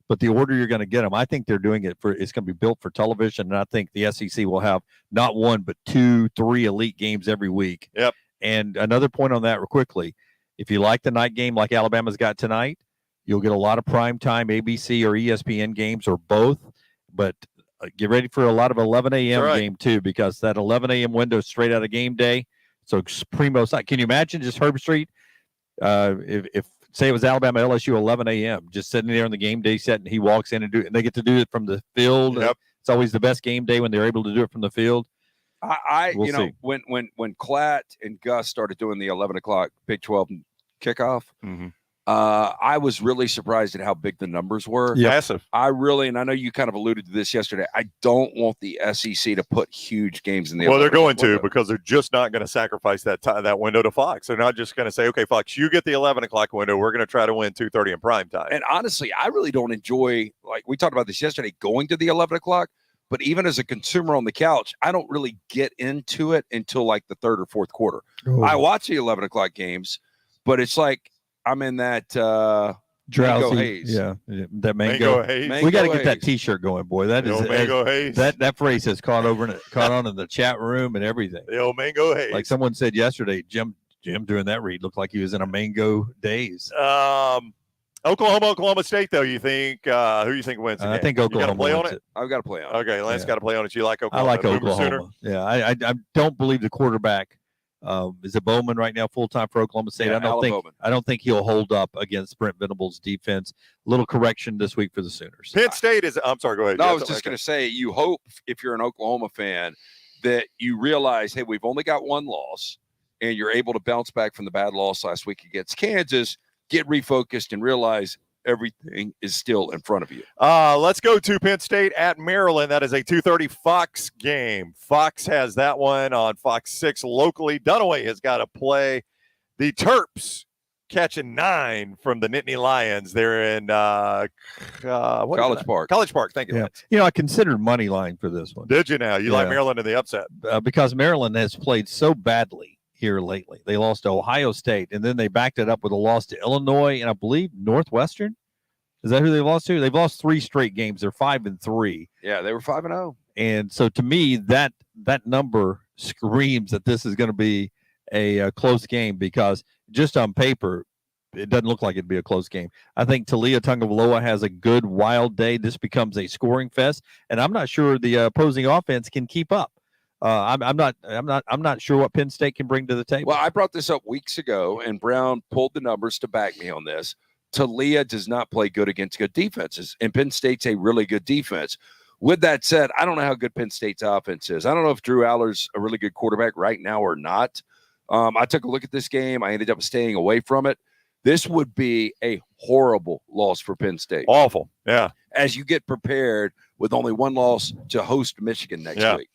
S2: but the order you're going to get them, I think they're doing it it's going to be built for television. And I think the SEC will have not one, but 2, 3 elite games every week.
S1: Yep.
S2: And another point on that real quickly, if you like the night game like Alabama's got tonight, you'll get a lot of primetime ABC or ESPN games or both. But get ready for a lot of 11 a.m.
S1: That's right.
S2: game too, because that 11 a.m. window is straight out of game day. So primo side. Can you imagine just Herb Street? If say it was Alabama LSU 11 a.m. just sitting there on the game day set, and he walks in and they get to do it from the field.
S1: Yep.
S2: It's always the best game day when they're able to do it from the field.
S3: We'll
S2: We'll see.
S3: when Klatt and Gus started doing the 11 o'clock Big 12 kickoff,
S1: Mm-hmm.
S3: I was really surprised at how big the numbers were.
S2: Yeah.
S1: Massive.
S3: I really, and I know you kind of alluded to this yesterday, I don't want the SEC to put huge games in the
S1: Well, they're
S3: 11
S1: going to
S3: window.
S1: because they're just not going to sacrifice that window to Fox. They're not just going to say, okay, Fox, you get the 11 o'clock window. We're going to try to win 2:30 in prime time.
S3: And honestly, I really don't enjoy, like we talked about this yesterday, going to the 11 o'clock. But even as a consumer on the couch, I don't really get into it until like the third or fourth quarter. I watch the 11 o'clock games, but it's like I'm in that
S2: Drowsy.
S3: mango haze.
S2: Yeah, that mango.
S1: haze.
S2: We got to get that
S3: haze.
S2: T-shirt going, boy. That
S1: The
S2: is
S1: old mango haze.
S2: that phrase has caught on in the chat room and everything.
S1: The old mango haze.
S2: Like someone said yesterday, Jim during that read looked like he was in a mango daze.
S1: Oklahoma State, though, you think who you think wins the game?
S2: I think
S1: You got
S2: Oklahoma
S1: to play on
S2: wins
S1: it?
S3: I've got to play on it.
S1: Okay, Lance
S2: Yeah.
S1: got to play on it. You like
S2: I
S1: Oklahoma?
S2: like
S1: Boomer
S2: Oklahoma.
S1: Sooner?
S2: Yeah, I don't believe the quarterback is it Bowman right now full time for Oklahoma State.
S3: Yeah,
S2: I
S3: Alan
S2: don't
S3: Bowman.
S2: think he'll hold up against Brent Venables' defense. Little correction this week for the Sooners.
S1: Penn State is. I'm sorry. Go ahead.
S3: No,
S1: You
S3: I
S1: had
S3: was just
S1: something
S3: going to say, you hope if you're an Oklahoma fan that you realize, hey, we've only got one loss, and you're able to bounce back from the bad loss last week against Kansas, get refocused, and realize everything is still in front of you.
S1: Let's go to Penn State at Maryland. That is a 2:30 Fox game. Fox has that one on Fox 6 locally. Dunaway has got to play the Terps, catching 9 from the Nittany Lions. They're in
S3: College Park.
S1: College Park. Thank you.
S2: Yeah.
S1: Lance.
S2: I considered money line for this one
S1: Did you now? You like
S2: Yeah.
S1: Maryland in the upset?
S2: because Maryland has played so badly here lately. They lost to Ohio State, and then they backed it up with a loss to Illinois, and I believe Northwestern. Is that who they lost to? They've lost 3 straight games. They're 5-3.
S3: Yeah, they were 5-0.
S2: And so to me, that number screams that this is going to be a close game, because just on paper, it doesn't look like it'd be a close game. I think Talia Tungavaloa has a good wild day. This becomes a scoring fest, and I'm not sure the opposing offense can keep up. I'm not sure what Penn State can bring to the table.
S3: Well, I brought this up weeks ago, and Brown pulled the numbers to back me on this. Talia does not play good against good defenses, and Penn State's a really good defense. With that said, I don't know how good Penn State's offense is. I don't know if Drew Aller's a really good quarterback right now or not. I took a look at this game. I ended up staying away from it. This would be a horrible loss for Penn State.
S1: Awful. Yeah.
S3: As you get prepared with only one loss to host Michigan next
S1: Yeah.
S3: week.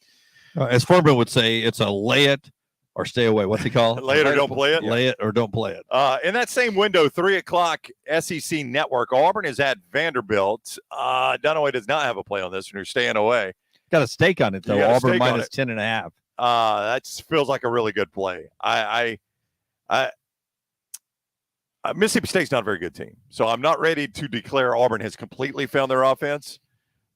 S2: As Furman would say, it's a lay it or stay away. What's he call it?
S1: Lay it or don't play it.
S2: Lay it or don't play it.
S1: In that same window, 3 o'clock SEC Network. Auburn is at Vanderbilt. Dunaway does not have a play on this, and you're staying away.
S2: Got a stake on it,
S1: You
S2: though.
S1: got a
S2: Auburn
S1: stake on
S2: minus
S1: it.
S2: 10.5.
S1: That feels like a really good play. Mississippi State's not a very good team, so I'm not ready to declare Auburn has completely found their offense.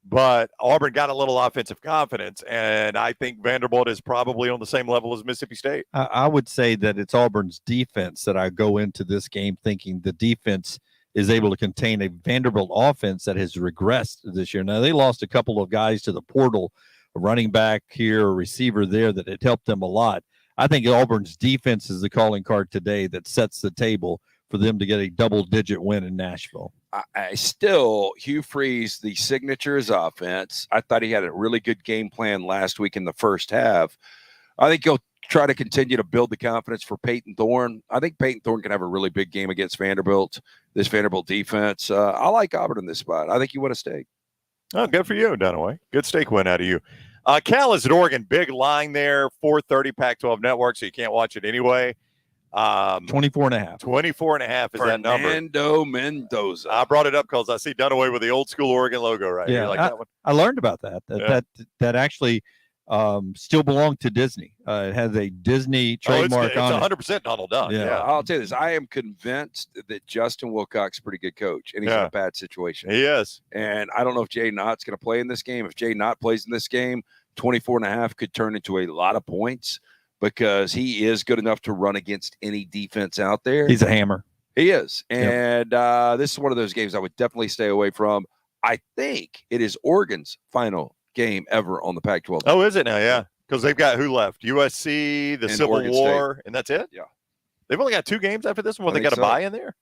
S1: But Auburn got a little offensive confidence, and I think Vanderbilt is probably on the same level as Mississippi State.
S2: I would say that it's Auburn's defense that I go into this game thinking the defense is able to contain a Vanderbilt offense that has regressed this year. Now, they lost a couple of guys to the portal, a running back here, a receiver there, that it helped them a lot. I think Auburn's defense is the calling card today that sets the table for them to get a double-digit win in Nashville.
S3: I still, Hugh Freeze, the signatures offense, I thought he had a really good game plan last week in the first half. I think he'll try to continue to build the confidence for Peyton Thorne. I think Peyton Thorne can have a really big game against Vanderbilt, this Vanderbilt defense. I like Auburn in this spot. I think you want to stake.
S1: Oh, good for you, Dunaway. Good stake win out of you. Cal is at Oregon. Big line there, 4:30 Pac-12 Network, so you can't watch it anyway.
S2: 24.5.
S1: 24.5 is that number.
S3: Fernando Mendoza.
S1: I brought it up because I see Dunaway with the old school Oregon logo right here.
S2: Yeah,
S1: Like that one?
S2: I learned about that.
S1: Yeah.
S2: That actually still belonged to Disney. It has a Disney trademark
S1: it's
S2: on it.
S1: 100% Donald Duck.
S2: Yeah.
S1: Yeah.
S3: I'll tell you this. I am convinced that Justin Wilcox is a pretty good coach, and he's in
S1: Yeah.
S3: a bad situation.
S1: He is.
S3: And I don't know if Jay Knott's going to play in this game. If Jay Knott plays in this game, 24.5 could turn into a lot of points because he is good enough to run against any defense out there.
S2: He's a hammer.
S3: He is. And this is one of those games I would definitely stay away from. I think it is Oregon's final game ever on the Pac-12.
S1: Oh, is it now? Yeah, because they've got who left? USC, the
S3: And
S1: Civil
S3: Oregon
S1: War, and that's it.
S3: Yeah.
S1: They've only got 2 games after this one.
S3: I
S1: They
S3: think
S1: got a
S3: so.
S1: bye in there.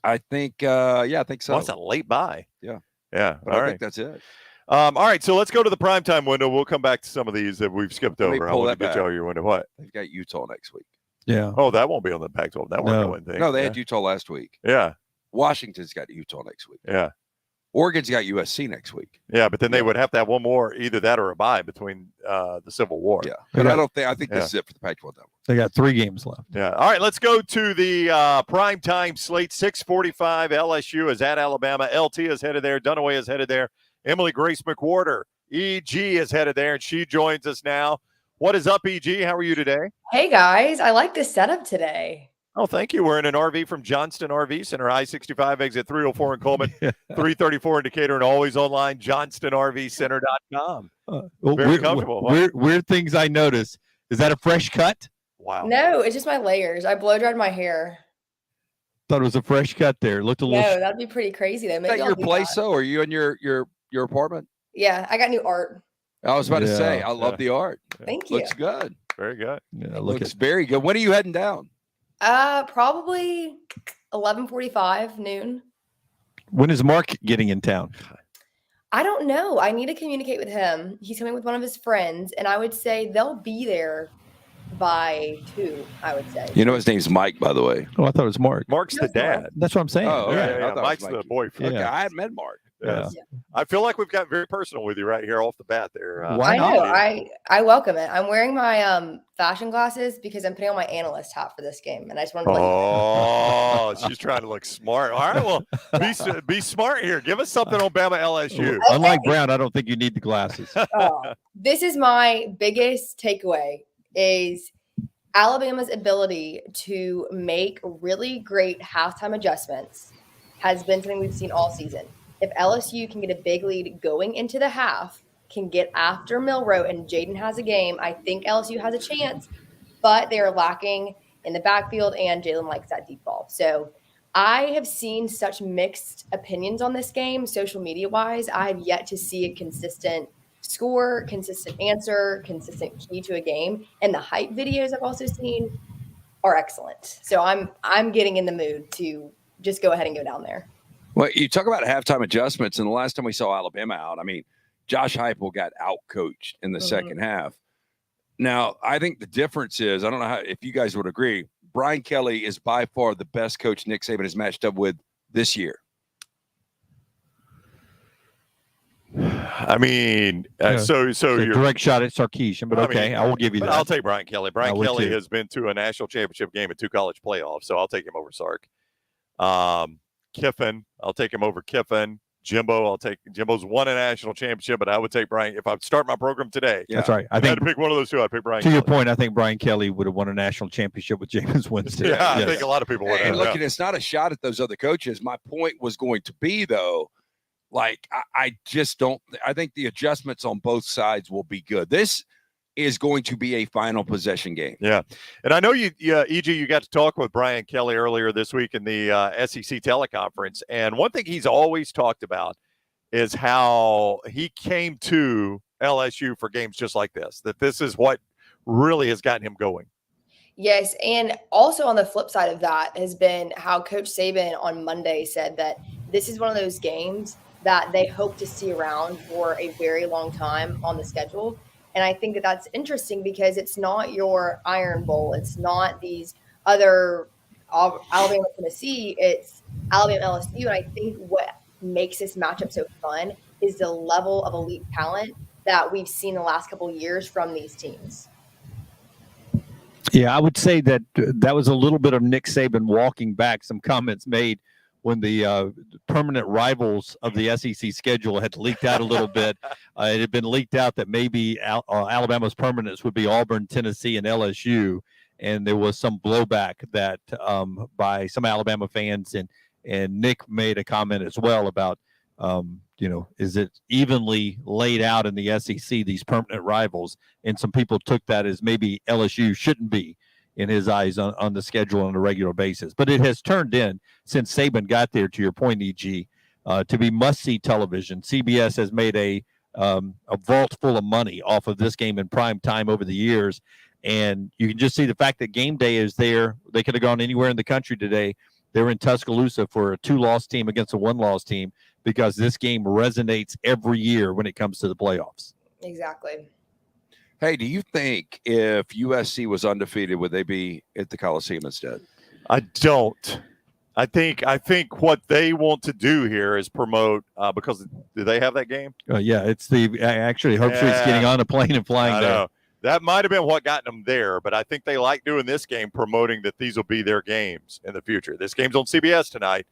S3: I think, I think so.
S1: Well, that's a late bye.
S3: Yeah.
S1: Yeah.
S3: But
S1: All
S3: I
S1: right.
S3: think that's it.
S1: All right. So let's go to the primetime window. We'll come back to some of these that we've skipped
S3: Let me
S1: over. I
S3: pull
S1: want to
S3: that
S1: get
S3: back.
S1: you all your window. What?
S3: They've got Utah next week.
S2: Yeah.
S1: Oh, that won't be on the Pac-12 Network.
S2: No.
S1: I wouldn't think.
S3: No, they had Utah last week.
S1: Yeah.
S3: Washington's got Utah next week.
S1: Yeah.
S3: Oregon's got USC next week.
S1: Yeah. But then they would have to have one more, either that or a bye between the Civil War.
S3: Yeah. But I think this is it for the Pac-12 Network.
S2: They got 3 games left.
S1: Yeah. All right. Let's go to the primetime slate. 6:45. LSU is at Alabama. LT is headed there. Dunaway is headed there. Emily Grace McWhorter, EG, is headed there, and she joins us now. What is up, EG? How are you today?
S4: Hey, guys. I like this setup today.
S1: Oh, thank you. We're in an RV from Johnston RV Center, I-65 exit 304 in Coleman, 334 in Decatur, and always online, johnstonrvcenter.com. Very comfortable.
S2: Weird things I notice. Is that a fresh cut?
S1: Wow.
S4: No, it's just my layers. I blow dried my hair.
S2: Thought it was a fresh cut there. It looked a little.
S4: No, that'd be pretty crazy though.
S3: Is
S4: Maybe
S3: that
S4: I'll
S3: your
S4: do
S3: place,
S4: that.
S3: though? Or are you in your apartment?
S4: Yeah, I got new art.
S3: I was about to say,
S2: Yeah.
S3: I love the art.
S4: Thank you.
S3: Looks good.
S1: Very good.
S2: Yeah, look
S3: Looks
S2: at
S3: very good. When are you heading down?
S4: Probably 11:45 noon.
S2: when is Mark getting in town?
S4: I don't know. I need to communicate with him. He's coming with one of his friends, and I would say they'll be there by 2, I would say.
S3: You know his name's Mike, by the way.
S2: Oh, I thought it was Mark.
S1: Mark's the dad.
S2: That's what I'm saying.
S3: Oh, okay.
S1: Yeah,
S3: I
S1: yeah,
S3: thought it was
S1: Mike's the
S3: Mikey.
S1: boyfriend.
S3: Okay,
S2: Yeah.
S3: I had met Mark.
S1: Yes.
S4: Yeah.
S1: I feel like we've got very personal with you right here off the bat there.
S2: Why
S4: I
S2: not?
S4: know. I welcome it. I'm wearing my fashion glasses because I'm putting on my analyst hat for this game, and I just wanted to let you know.
S1: Oh, she's trying to look smart. All right, well, be smart here. Give us something on Bama LSU.
S2: Unlike Brown, I don't think you need the glasses.
S4: This is my biggest takeaway is Alabama's ability to make really great halftime adjustments has been something we've seen all season. If LSU can get a big lead going into the half, can get after Milroe and Jaden has a game, I think LSU has a chance, but they are lacking in the backfield and Jalen likes that deep ball. So I have seen such mixed opinions on this game, social media wise. I have yet to see a consistent score, consistent answer, consistent key to a game. And the hype videos I've also seen are excellent. So I'm getting in the mood to just go ahead and go down there.
S3: Well, you talk about halftime adjustments, and the last time we saw Alabama out, I mean, Josh Heupel got out-coached in the second half. Now, I think the difference is, I don't know if you guys would agree, Brian Kelly is by far the best coach Nick Saban has matched up with this year.
S1: I mean, so
S2: It's a
S1: you're
S2: direct shot at Sarkisian, but
S1: I
S2: okay,
S1: mean,
S2: I will give you
S1: but
S2: that.
S1: I'll take Brian Kelly. Brian
S2: I would
S1: Kelly
S2: too.
S1: has been to a national championship game and 2 college playoffs, so I'll take him over Sark. Kiffin, I'll take him over Kiffin. Jimbo's won a national championship, but I would take Brian if I start my program today.
S2: That's right. I
S1: I had
S2: think
S1: to pick one of those 2. I'd pick Brian.
S2: to your
S1: Kelly.
S2: point, I think Brian Kelly would have won a national championship with Jameis Winston.
S1: Yeah, I
S2: Yes.
S1: think a lot of people would.
S3: And
S1: have.
S3: look, it's not a shot at those other coaches. My point was going to be, though, like, I just don't – I think the adjustments on both sides will be good. This is going to be a final possession game.
S1: Yeah. And I know EG, you got to talk with Brian Kelly earlier this week in the SEC teleconference. And one thing he's always talked about is how he came to LSU for games just like this, that this is what really has gotten him going.
S4: Yes, and also on the flip side of that has been how Coach Saban on Monday said that this is one of those games that they hope to see around for a very long time on the schedule. And I think that that's interesting because it's not your Iron Bowl. It's not these other Alabama, Tennessee. It's Alabama, LSU. And I think what makes this matchup so fun is the level of elite talent that we've seen the last couple of years from these teams.
S2: Yeah, I would say that that was a little bit of Nick Saban walking back some comments made when the permanent rivals of the SEC schedule had leaked out a little bit. It had been leaked out that maybe Alabama's permanents would be Auburn, Tennessee, and LSU. And there was some blowback that by some Alabama fans. And Nick made a comment as well about, is it evenly laid out in the SEC, these permanent rivals? And some people took that as maybe LSU shouldn't be in his eyes on the schedule on a regular basis. But it has turned in, since Saban got there, to your point, EG, to be must-see television. CBS has made a a vault full of money off of this game in prime time over the years. And you can just see the fact that game day is there. They could have gone anywhere in the country today. They were in Tuscaloosa for a 2-loss team against a 1-loss team because this game resonates every year when it comes to the playoffs.
S4: Exactly.
S3: Hey, do you think if USC was undefeated, would they be at the Coliseum instead?
S1: I don't. I think what they want to do here is promote because do they have that game?
S2: Yeah, it's actually Hope Street's getting on a plane and flying
S1: I
S2: there.
S1: know. That might have been what got them there, but I think they like doing this game, promoting that these will be their games in the future. This game's on CBS tonight.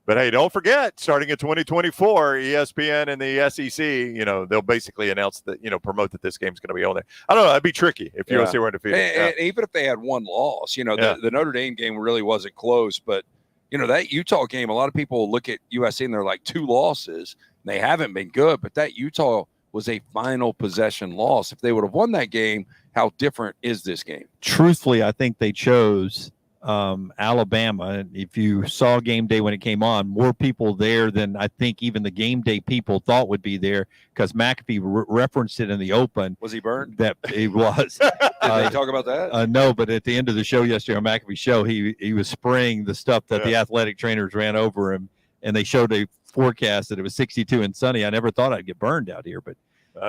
S1: But hey, don't forget, starting in 2024, ESPN and the SEC, they'll basically announce that, promote that this game's going to be on there. I don't know. That'd be tricky if USC were undefeated.
S3: And even if they had one loss, the Notre Dame game really wasn't close. But, that Utah game, a lot of people look at USC and they're like 2 losses. And they haven't been good. But that Utah was a final possession loss. If they would have won that game, how different is this game?
S2: Truthfully, I think they chose Alabama. If you saw game day when it came on, more people there than I think even the game day people thought would be there because McAfee referenced it in the open.
S3: Was he burned?
S2: That he was.
S3: Did they talk about that?
S2: No, but at the end of the show yesterday on McAfee's show, he was spraying the stuff that the athletic trainers ran over him, and they showed a forecast that it was 62 and sunny. I never thought I'd get burned out here, but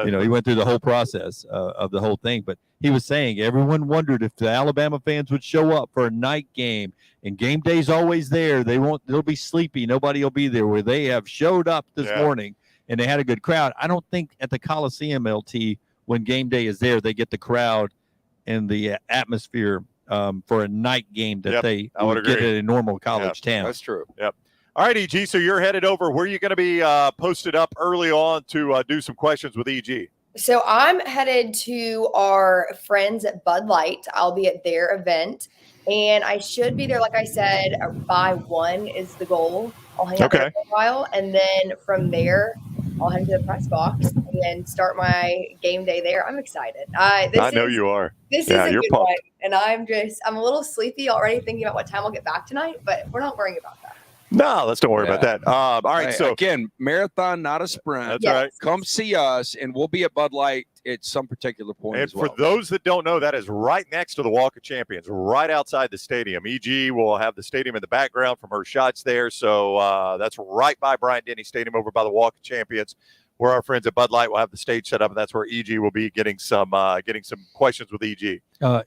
S2: he went through the whole process of the whole thing. But he was saying everyone wondered if the Alabama fans would show up for a night game, and game day's always there. They'll be sleepy. Nobody will be there. Where they have showed up this morning, and they had a good crowd. I don't think at the Coliseum, LT, when game day is there, they get the crowd and the atmosphere for a night game that they would get at a normal college town.
S3: That's true.
S1: Yep. All right, EG, so you're headed over. Where are you going to be posted up early on to do some questions with EG?
S4: So I'm headed to our friends at Bud Light. I'll be at their event, and I should be there, like I said, by 1 is the goal. I'll hang out there for a while, and then from there, I'll head to the press box and start my game day there. I'm excited. I know
S1: you are.
S4: This is a good one, and I'm a little sleepy already thinking about what time I'll get back tonight, but we're not worrying about that.
S1: No, let's don't worry about that. All right, so
S3: again, marathon, not a sprint.
S1: That's right.
S3: Come see us, and we'll be at Bud Light at some particular point.
S1: And
S3: as well.
S1: for those that don't know, that is right next to the Walk of Champions, right outside the stadium. EG will have the stadium in the background from her shots there, so that's right by Bryant-Denny Stadium, over by the Walk of Champions, where our friends at Bud Light will have the stage set up, and that's where EG will be getting some questions with EG.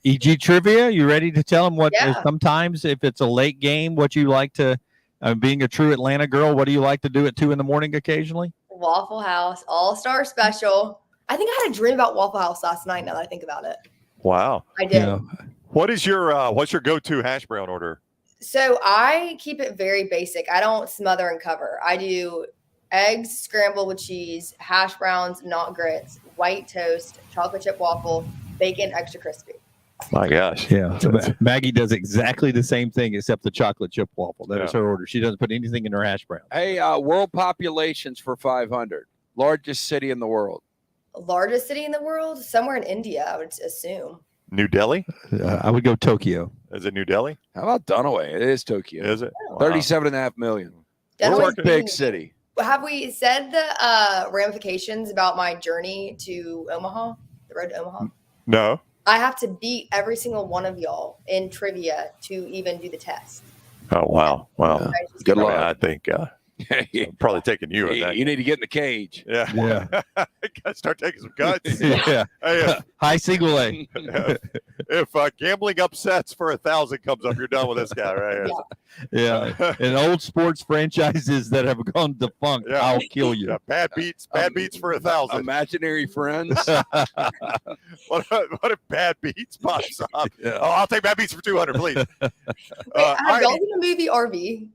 S2: EG trivia. You ready to tell them what? Sometimes, if it's a late game, what you like to. Being a true Atlanta girl, what do you like to do at 2 a.m. occasionally?
S4: Waffle House All-Star Special. I think I had a dream about Waffle House last night. Now that I think about it,
S1: wow,
S4: I did.
S2: Yeah.
S1: What's your go-to hash brown order?
S4: So I keep it very basic. I don't smother and cover. I do eggs scrambled with cheese, hash browns, not grits, white toast, chocolate chip waffle, bacon extra crispy.
S1: My gosh.
S2: Yeah. Maggie does exactly the same thing except the chocolate chip waffle. That is her order. She doesn't put anything in her hash brown.
S3: Hey, world populations for 500. Largest city in the world.
S4: Largest city in the world? Somewhere in India, I would assume.
S1: New Delhi?
S2: I would go Tokyo.
S1: Is it New Delhi?
S3: How about Dunaway? It is Tokyo.
S1: Is it?
S3: Wow. 37.5 million.
S4: Dunaway's
S3: a big city.
S4: Have we said the ramifications about my journey to Omaha, the road to Omaha?
S1: No.
S4: I have to beat every single one of y'all in trivia to even do the test.
S1: Oh, wow. Wow.
S3: Good luck.
S1: I think I'm probably taking you.
S3: You need to get in the cage.
S1: Yeah. Gotta start taking some cuts.
S2: Yeah.
S1: Hey,
S2: high single A.
S1: if gambling upsets for 1,000 comes up, you're done with this guy right here.
S2: Yeah. And old sports franchises that have gone defunct, I'll kill you.
S1: Yeah, bad beats for 1,000.
S3: Imaginary friends.
S1: What if bad beats pops up? Yeah. Oh, I'll take bad beats for 200, please.
S4: Wait, have y'all seen the movie RV?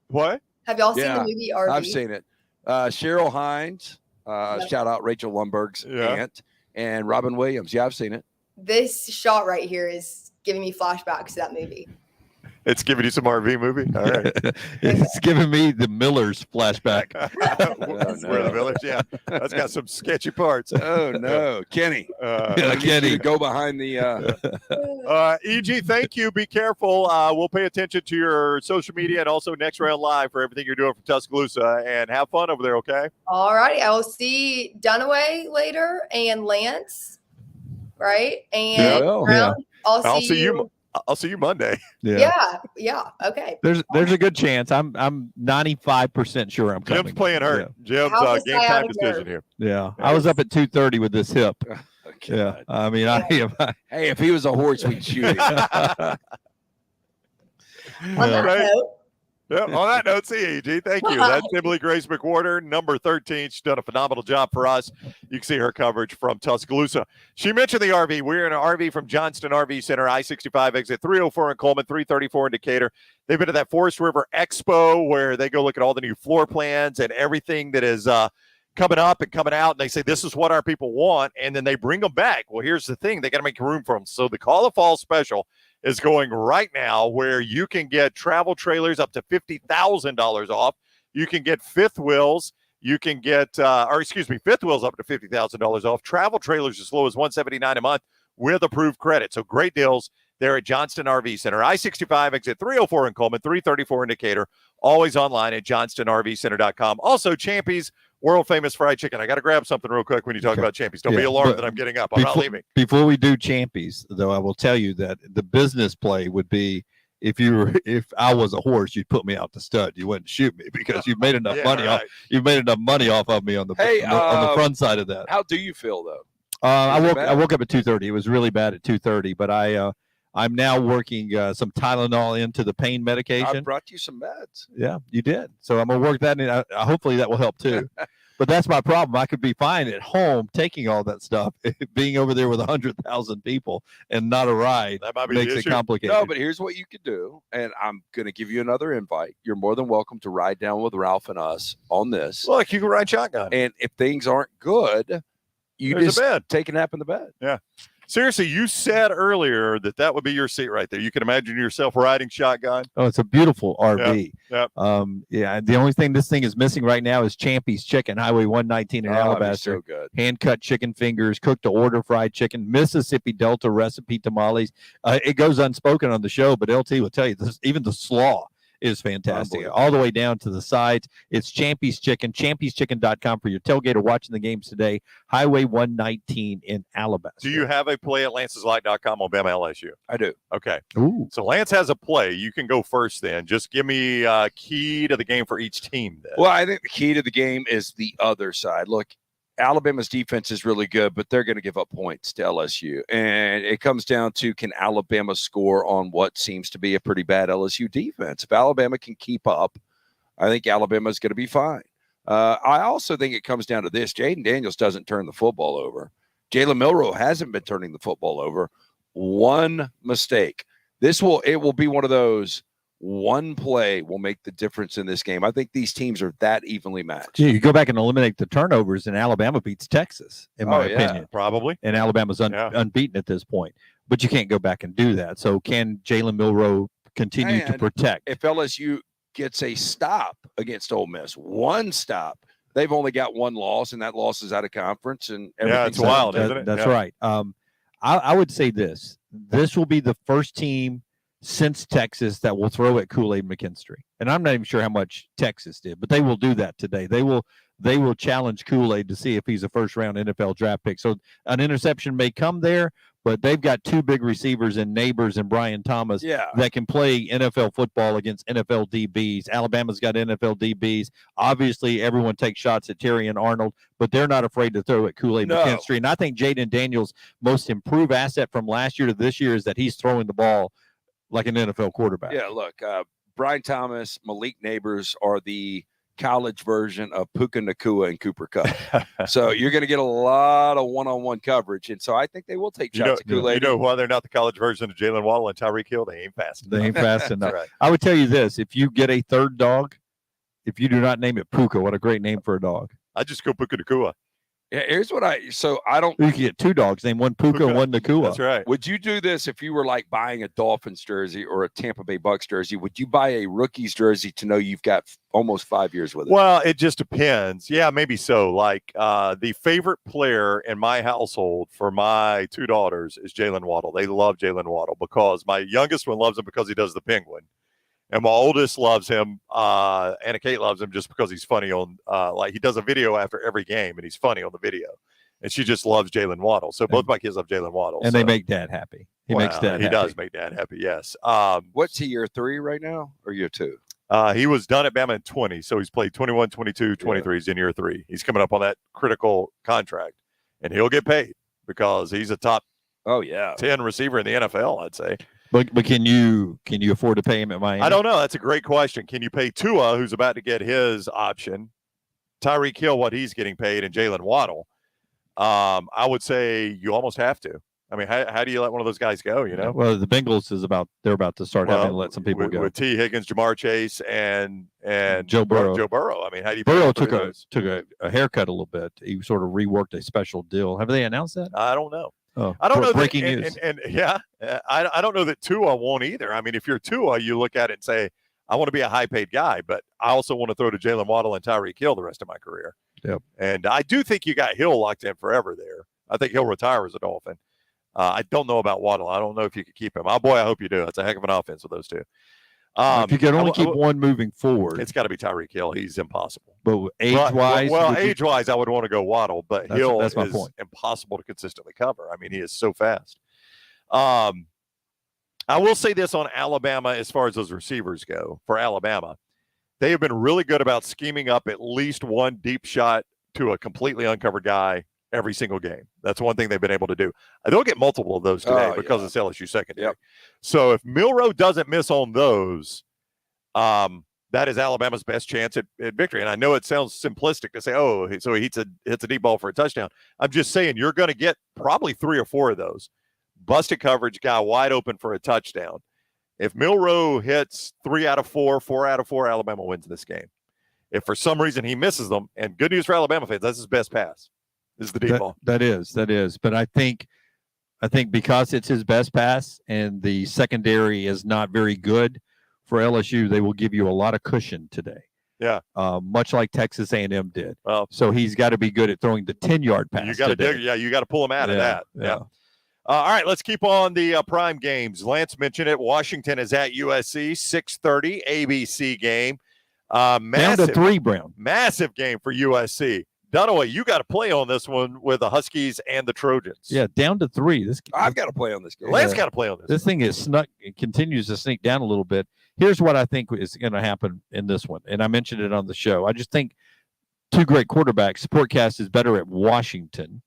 S1: What?
S4: Have y'all seen the movie RV?
S3: I've seen it. Cheryl Hines, shout out Rachel Lundberg's aunt, and Robin Williams. Yeah, I've seen it.
S4: This shot right here is giving me flashbacks to that movie.
S1: It's giving you some RV movie? All right.
S2: It's giving me the Millers flashback.
S1: Where the Millers? Yeah. That's got some sketchy parts.
S3: Oh, no. Kenny.
S1: Kenny.
S3: To go behind the
S1: EG, thank you. Be careful. We'll pay attention to your social media and also Next Round Live for everything you're doing from Tuscaloosa. And have fun over there, okay?
S4: All righty. I will see Dunaway later and Lance, right? And
S3: will.
S4: Brown.
S1: I'll see you. I'll see you Monday.
S4: Yeah. Okay.
S2: There's a good chance. I'm 95% sure I'm coming.
S1: Jim's playing hurt.
S2: Yeah.
S1: Jim's game time decision here.
S2: Yeah. I was up at 2:30 with this hip.
S3: Okay.
S2: Yeah. I mean, I
S3: Hey, if he was a horse, we'd shoot him.
S4: On that note.
S1: Yep. On that note, see EG. Thank you. That's Emily Grace McWhorter, number 13. She's done a phenomenal job for us. You can see her coverage from Tuscaloosa. She mentioned the RV. We're in an RV from Johnston RV Center, I-65 exit 304 in Coleman, 334 in Decatur. They've been at that Forest River Expo where they go look at all the new floor plans and everything that is coming up and coming out. And they say, this is what our people want. And then they bring them back. Well, here's the thing. They got to make room for them. So the Call of Fall special is going right now where you can get travel trailers up to $50,000 off. You can get fifth wheels. You can get, fifth wheels up to $50,000 off. Travel trailers as low as $179 a month with approved credit. So great deals there at Johnston RV Center. I-65 exit 304 in Coleman, 334 in Decatur. Always online at johnstonrvcenter.com. Also, Champy's world-famous fried chicken. I got to grab something real quick when you talk about Champy's. Don't be alarmed that I'm getting up. I'm not leaving.
S2: Before we do Champy's, though, I will tell you that the business play would be if I was a horse, you'd put me out to stud. You wouldn't shoot me because you've made enough money off. You've made enough money off of me on the on the front side of that.
S3: How do you feel though?
S2: I woke up at 2:30. It was really bad at 2:30, but I'm now working some Tylenol into the pain medication.
S3: I brought you some meds.
S2: Yeah, you did. So I'm gonna work that in. Hopefully that will help too. But that's my problem. I could be fine at home taking all that stuff. Being over there with 100,000 people and not a ride
S1: that might be
S2: makes it complicated.
S3: No, but here's what you could do, and I'm going to give you another invite. You're more than welcome to ride down with Ralph and us on this.
S1: Look, you can ride shotgun.
S3: And if things aren't good, you just take a nap in the bed.
S1: Yeah. Seriously, you said earlier that would be your seat right there. You can imagine yourself riding shotgun.
S2: Oh, it's a beautiful RV.
S1: Yep.
S2: The only thing this thing is missing right now is Champy's Chicken, Highway 119 in Alabaster.
S3: So good.
S2: Hand-cut chicken fingers, cooked to order fried chicken, Mississippi Delta recipe tamales. It goes unspoken on the show, but LT will tell you this, even the slaw is fantastic. All the way down to the sides. It's Champy's Chicken, champyschicken.com for your tailgate or watching the games today. Highway 119 in Alabaster.
S1: Do you have a play at lanceslight.com on Bama LSU?
S3: I do.
S1: Okay.
S2: Ooh.
S1: So Lance has a play. You can go first then. Just give me a key to the game for each team then.
S3: Well, I think the key to the game is the other side. Look, Alabama's defense is really good, but they're going to give up points to LSU. And it comes down to, can Alabama score on what seems to be a pretty bad LSU defense? If Alabama can keep up, I think Alabama's going to be fine. I also think it comes down to this. Jaden Daniels doesn't turn the football over. Jalen Milroe hasn't been turning the football over. One mistake. It will be one of those. One play will make the difference in this game. I think these teams are that evenly matched.
S2: Yeah, you go back and eliminate the turnovers, and Alabama beats Texas, in my opinion.
S1: Probably.
S2: And Alabama's unbeaten at this point. But you can't go back and do that. So can Jalen Milroe continue to protect?
S3: If LSU gets a stop against Ole Miss, one stop, they've only got one loss, and that loss is out of conference. And
S1: it's wild, isn't it?
S2: That's right. I would say this. This will be the first team since Texas that will throw at Kool-Aid McKinstry. And I'm not even sure how much Texas did, but they will do that today. They will challenge Kool-Aid to see if he's a first-round NFL draft pick. So an interception may come there, but they've got two big receivers in Neighbors and Brian Thomas that can play NFL football against NFL DBs. Alabama's got NFL DBs. Obviously, everyone takes shots at Terry and Arnold, but they're not afraid to throw at Kool-Aid McKinstry. And I think Jaden Daniels' most improved asset from last year to this year is that he's throwing the ball like an NFL quarterback.
S3: Yeah, look, Brian Thomas, Malik Neighbors are the college version of Puka Nacua and Cooper Kupp. So you're going to get a lot of one-on-one coverage. And so I think they will take shots at Kool-Aid.
S1: You know why they're not the college version of Jalen Waddle and Tyreek Hill? They ain't fast enough.
S2: They ain't fast enough.
S1: Right.
S2: I would tell you this. If you get a third dog, if you do not name it Puka, what a great name for a dog.
S1: I just go Puka Nacua.
S3: Yeah, here's what I don't.
S2: You can get two dogs. Name one Puka and one Nakua.
S1: That's right.
S3: Would you do this if you were like buying a Dolphins jersey or a Tampa Bay Bucks jersey? Would you buy a rookies jersey to know you've got almost 5 years with it?
S1: Well, it just depends. Yeah, maybe so. Like the favorite player in my household for my two daughters is Jalen Waddle. They love Jalen Waddle because my youngest one loves him because he does the penguin. And my oldest loves him. Anna Kate loves him just because he's funny on like he does a video after every game and he's funny on the video. And she just loves Jalen Waddle. So both my kids love Jalen Waddle.
S2: And they make dad happy. He makes dad happy.
S1: He does make dad happy, yes.
S3: What's he, year 3 right now or year 2?
S1: He was done at Bama in 20. So he's played 21, 22, 23. He's in year 3. He's coming up on that critical contract. And he'll get paid because he's a top 10 receiver in the NFL, I'd say.
S2: But can you afford to pay him at Miami?
S1: I don't know. That's a great question. Can you pay Tua, who's about to get his option, Tyreek Hill, what he's getting paid, and Jalen Waddle? I would say you almost have to. I mean, how do you let one of those guys go? You know.
S2: Well, the Bengals they're about to start having to let some people go
S1: with T. Higgins, Jamar Chase, and
S2: Joe Burrow.
S1: Joe Burrow. I mean, how do you?
S2: Burrow took a haircut a little bit. He sort of reworked a special deal. Have they announced that?
S1: I don't know.
S2: Oh,
S1: I don't know.
S2: Breaking news.
S1: And I don't know that Tua won't either. I mean, if you're Tua, you look at it and say, I want to be a high-paid guy, but I also want to throw to Jalen Waddle and Tyreek Hill the rest of my career.
S2: Yep.
S1: And I do think you got Hill locked in forever there. I think he'll retire as a Dolphin. I don't know about Waddle. I don't know if you could keep him. Oh, boy, I hope you do. It's a heck of an offense with those two.
S2: If you could only keep one moving forward.
S1: It's got to be Tyreek Hill. He's impossible.
S2: But age-wise?
S1: Well, age-wise, I would want to go Waddle, but Hill
S2: that's my
S1: is
S2: point.
S1: impossible to consistently cover. I mean, he is so fast. I will say this on Alabama as far as those receivers go. For Alabama, they have been really good about scheming up at least one deep shot to a completely uncovered guy every single game. That's one thing they've been able to do. They'll get multiple of those today because it's LSU secondary.
S3: Yep.
S1: So if Milroe doesn't miss on those, that is Alabama's best chance at victory. And I know it sounds simplistic to say, so he hits a deep ball for a touchdown. I'm just saying you're going to get probably 3 or 4 of those. Busted coverage, guy wide open for a touchdown. If Milroe hits 3 out of 4, 4 out of 4, Alabama wins this game. If for some reason he misses them, and good news for Alabama fans, that's his best pass. Is the deep ball. That
S2: is. But I think because it's his best pass and the secondary is not very good for LSU, they will give you a lot of cushion today.
S1: Yeah.
S2: Much like Texas A&M did.
S1: Well,
S2: so he's got to be good at throwing the 10-yard pass.
S1: You got to dig. Yeah, you got to pull him out of that.
S2: Yeah.
S1: All right, let's keep on the prime games. Lance mentioned it. Washington is at USC, 6:30 ABC game.
S2: Down to 3, Brown.
S1: Massive game for USC. Dunaway, you got to play on this one with the Huskies and the Trojans.
S2: Yeah, down to 3.
S3: I've got to play on this game.
S1: Lance got to play on this.
S2: This thing is snuck. It continues to sneak down a little bit. Here's what I think is going to happen in this one, and I mentioned it on the show. I just think 2 great quarterbacks. Sportcast is better at Washington,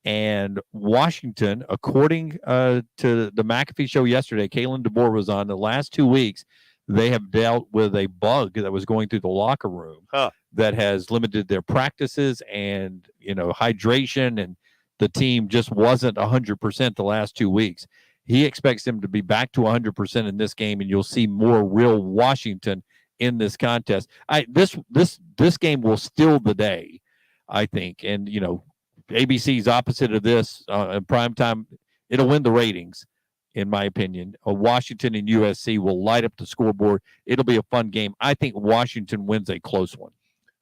S2: and Washington, according to the McAfee show yesterday, Kalen DeBoer was on. The last 2 weeks, they have dealt with a bug that was going through the locker room that has limited their practices and, hydration, and the team just wasn't 100% the last 2 weeks. He expects them to be back to 100% in this game, and you'll see more real Washington in this contest. This game will steal the day, I think. And, ABC's opposite of this in prime time. It'll win the ratings. In my opinion, Washington and USC will light up the scoreboard. It'll be a fun game. I think Washington wins a close one.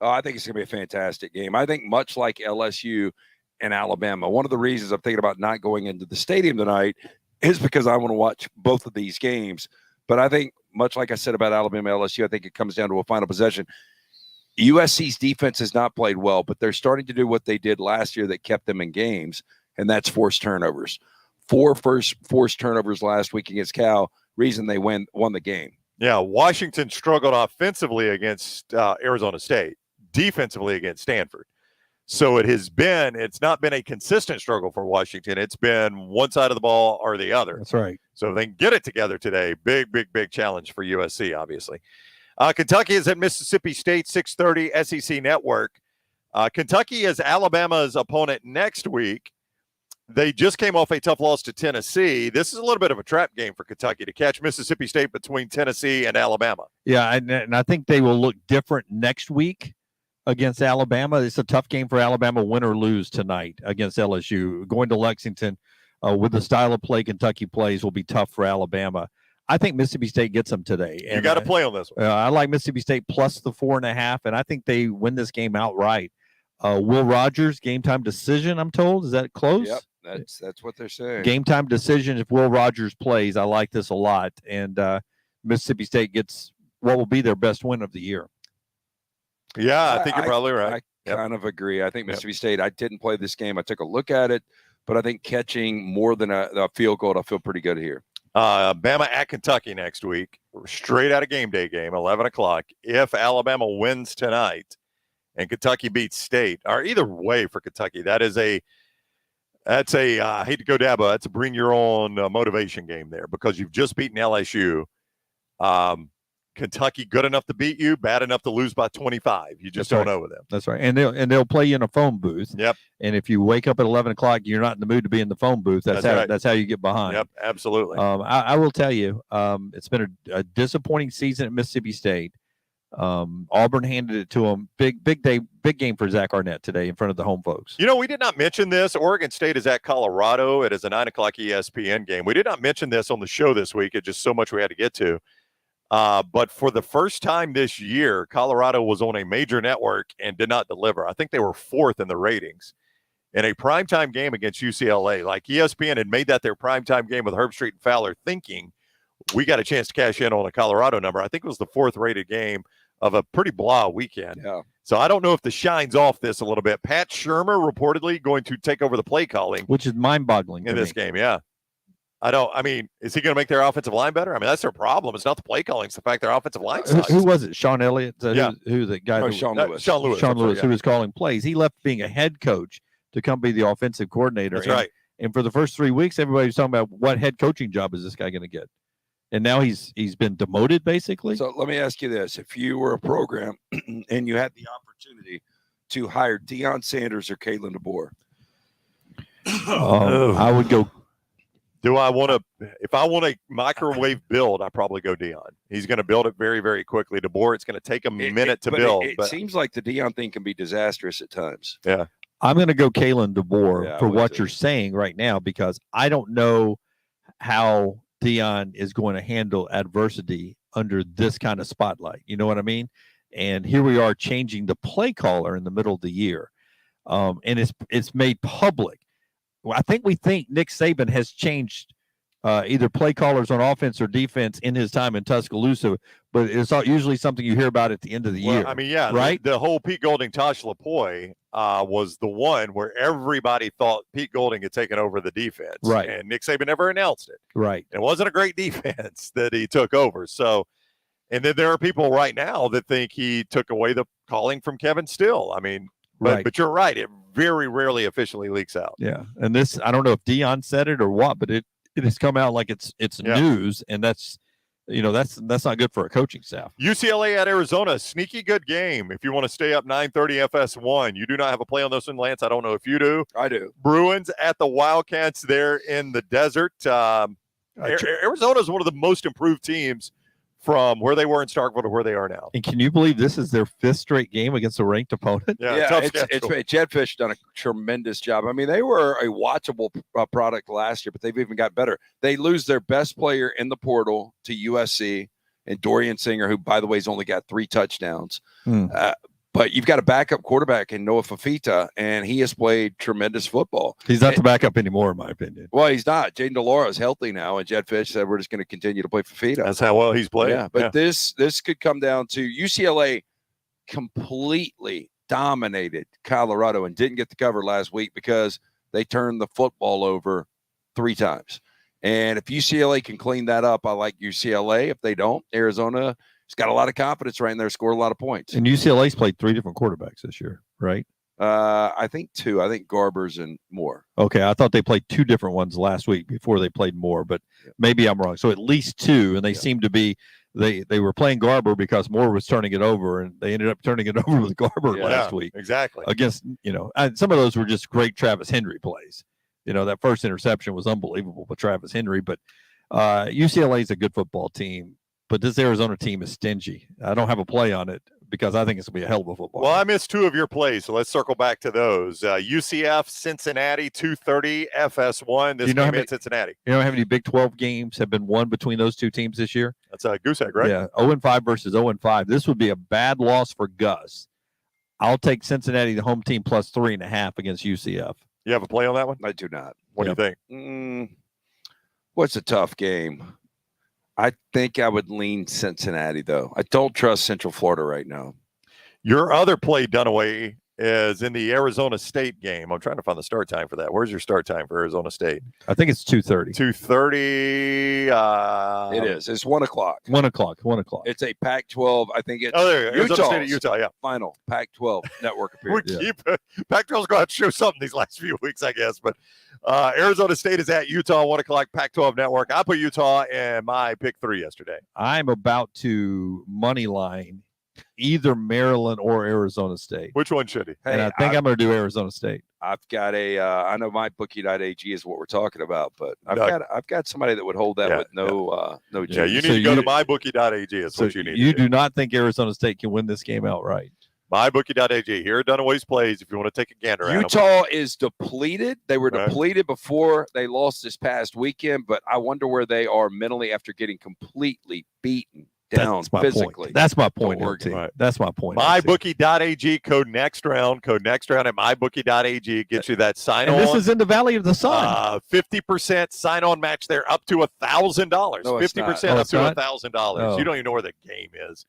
S3: Oh, I think it's going to be a fantastic game. I think much like LSU and Alabama, one of the reasons I'm thinking about not going into the stadium tonight is because I want to watch both of these games. But I think, much like I said about Alabama, LSU, I think it comes down to a final possession. USC's defense has not played well, but they're starting to do what they did last year that kept them in games, and that's forced turnovers. 4 forced turnovers last week against Cal, reason they won the game.
S1: Yeah, Washington struggled offensively against Arizona State, defensively against Stanford. So it's not been a consistent struggle for Washington. It's been one side of the ball or the other.
S2: That's right.
S1: So if they can get it together today, big challenge for USC, obviously. Kentucky is at Mississippi State, 6:30 SEC Network. Kentucky is Alabama's opponent next week. They just came off a tough loss to Tennessee. This is a little bit of a trap game for Kentucky to catch Mississippi State between Tennessee and Alabama.
S2: Yeah, and I think they will look different next week against Alabama. It's a tough game for Alabama, win or lose tonight against LSU. Going to Lexington with the style of play Kentucky plays will be tough for Alabama. I think Mississippi State gets them today.
S1: You got to play on this one.
S2: I like Mississippi State plus the 4.5, and I think they win this game outright. Will Rogers, game time decision, I'm told. Is that close?
S3: Yep, that's what they're saying.
S2: Game time decision if Will Rogers plays. I like this a lot. And Mississippi State gets what will be their best win of the year.
S1: Yeah, I think you're probably right.
S3: I kind of agree. I think Mississippi State, I didn't play this game. I took a look at it, but I think catching more than a field goal, I feel pretty good here.
S1: Bama at Kentucky next week. Straight out of game day game, 11 o'clock. If Alabama wins tonight and Kentucky beats State, or either way for Kentucky, that's a I hate to go dab, but that's a bring your own motivation game there because you've just beaten LSU. Kentucky good enough to beat you, bad enough to lose by 25. You just don't know with them.
S2: That's right. And they'll play you in a phone booth.
S1: Yep.
S2: And if you wake up at 11 o'clock, you're not in the mood to be in the phone booth. That's how you get behind.
S1: Yep, absolutely.
S2: I will tell you, it's been a disappointing season at Mississippi State. Auburn handed it to them. Big game for Zach Arnett today in front of the home folks.
S1: You know, we did not mention this. Oregon State is at Colorado. It is a 9 o'clock ESPN game. We did not mention this on the show this week. It's just so much we had to get to. But for the first time this year, Colorado was on a major network and did not deliver. I think they were 4th in the ratings in a primetime game against UCLA. Like ESPN had made that their primetime game with Herbstreit and Fowler, thinking we got a chance to cash in on a Colorado number. I think it was the 4th rated game of a pretty blah weekend.
S3: Yeah.
S1: So I don't know if the shine's off this a little bit. Pat Shurmur reportedly going to take over the play calling,
S2: which is mind-boggling
S1: in this game. Yeah. Is he going to make their offensive line better? I mean, that's their problem. It's not the play calling. It's the fact their offensive line sucks.
S2: Who was it? Sean Elliott?
S1: Yeah.
S2: Who the guy?
S3: Sean Lewis.
S1: Sean Lewis.
S2: Who was calling plays. He left being a head coach to come be the offensive coordinator.
S1: That's right.
S2: And for the first 3 weeks, everybody was talking about what head coaching job is this guy going to get? And now he's been demoted, basically.
S3: So let me ask you this. If you were a program and you had the opportunity to hire Deion Sanders or Kalen DeBoer.
S2: I would go.
S1: If I want a microwave build, I probably go Deion. He's going to build it very, very quickly. DeBoer, it's going to take a minute to build.
S3: It seems like the Deion thing can be disastrous at times.
S1: Yeah.
S2: I'm going to go Kalen DeBoer for what
S3: too.
S2: you're saying right now, because I don't know how Deion is going to handle adversity under this kind of spotlight. You know what I mean? And here we are changing the play caller in the middle of the year. And it's made public. Well, we think Nick Saban has changed either play callers on offense or defense in his time in Tuscaloosa, but it's usually something you hear about at the end of the year.
S1: I mean, yeah,
S2: right?
S1: The whole Pete Golding, Tosh LaPoy was the one where everybody thought Pete Golding had taken over the defense.
S2: Right.
S1: And Nick Saban never announced it.
S2: Right.
S1: It wasn't a great defense that he took over. So, and then there are people right now that think he took away the calling from Kevin Still. I mean, but you're right. It very rarely officially leaks out.
S2: Yeah. And this, I don't know if Deion said it or what, but it has come out like it's news, and that's not good for a coaching staff.
S1: UCLA at Arizona, sneaky good game. If you want to stay up 9:30 FS1, you do not have a play on this one, Lance. I don't know if you do.
S3: I do.
S1: Bruins at the Wildcats there in the desert. Arizona is one of the most improved teams from where they were in Starkville to where they are now.
S2: And can you believe this is their 5th straight game against a ranked opponent?
S1: It's
S3: Jedfish done a tremendous job. I mean, they were a watchable product last year, but they've even got better. They lose their best player in the portal to USC and Dorian Singer, who, by the way, has only got 3 touchdowns. But you've got a backup quarterback in Noah Fafita, and he has played tremendous football.
S2: He's not the backup anymore, in my opinion.
S3: Well, he's not. Jaden DeLauro is healthy now, and Jed Fish said we're just going to continue to play Fafita.
S1: That's how well he's played.
S3: Yeah, but this could come down to UCLA completely dominated Colorado and didn't get the cover last week because they turned the football over 3 times. And if UCLA can clean that up, I like UCLA. If they don't, Arizona – he's got a lot of confidence right in there, scored a lot of points.
S2: And UCLA's played 3 different quarterbacks this year, right?
S3: I think 2. I think Garber's and Moore.
S2: Okay, I thought they played 2 different ones last week before they played Moore, but maybe I'm wrong. So at least 2, and they seem to be they were playing Garber because Moore was turning it over, and they ended up turning it over with Garber last week.
S1: Exactly.
S2: Against, some of those were just great Travis Henry plays. That first interception was unbelievable with Travis Henry, but UCLA is a good football team. But this Arizona team is stingy. I don't have a play on it, because I think it's going to be a hell of a football.
S1: Well, I missed 2 of your plays, so let's circle back to those. UCF, Cincinnati, 2:30, FS1. This game in Cincinnati.
S2: You know how many Big 12 games have been won between those two teams this year?
S1: That's a goose egg, right?
S2: Yeah, 0-5 versus 0-5. This would be a bad loss for Gus. I'll take Cincinnati, the home team, plus 3.5 against UCF.
S1: You have a play on that one?
S3: I do not.
S1: What do you think?
S3: What's a tough game? I think I would lean Cincinnati, though. I don't trust Central Florida right now.
S1: Your other play, Dunaway, is in the Arizona State game. I'm trying to find the start time for that. Where's your start time for Arizona State?
S2: I think it's 2:30.
S1: 2:30.
S3: It is. It's 1 o'clock.
S2: 1 o'clock. 1 o'clock.
S3: It's a Pac-12. I think it's
S1: there you go. Arizona State at Utah, yeah.
S3: Final Pac-12 network appearance.
S1: Pac-12's going to have to show something these last few weeks, I guess. But Arizona State is at Utah, 1 o'clock, Pac-12 network. I put Utah in my pick 3 yesterday.
S2: I'm about to money line either Maryland or Arizona State.
S1: Which one should he?
S2: And I think I'm going to do Arizona State.
S3: I've got I know my bookie.ag is what we're talking about, but I've got somebody that would hold that with no change.
S1: Yeah, you need to go to mybookie.ag. That's what you need.
S2: You do not think Arizona State can win this game outright?
S1: Mybookie.ag. Here are Dunaway's plays if you want to take a gander at
S3: Utah is depleted. They were depleted before they lost this past weekend, but I wonder where they are mentally after getting completely beaten down physically.
S2: That's my point.
S1: Right.
S2: That's my point.
S1: Mybookie.ag, code next round at mybookie.ag gets you that sign-on.
S2: This is in the Valley of the Sun.
S1: 50% sign-on match there up to $1,000. 50% up to $1,000. You don't even know where the game is.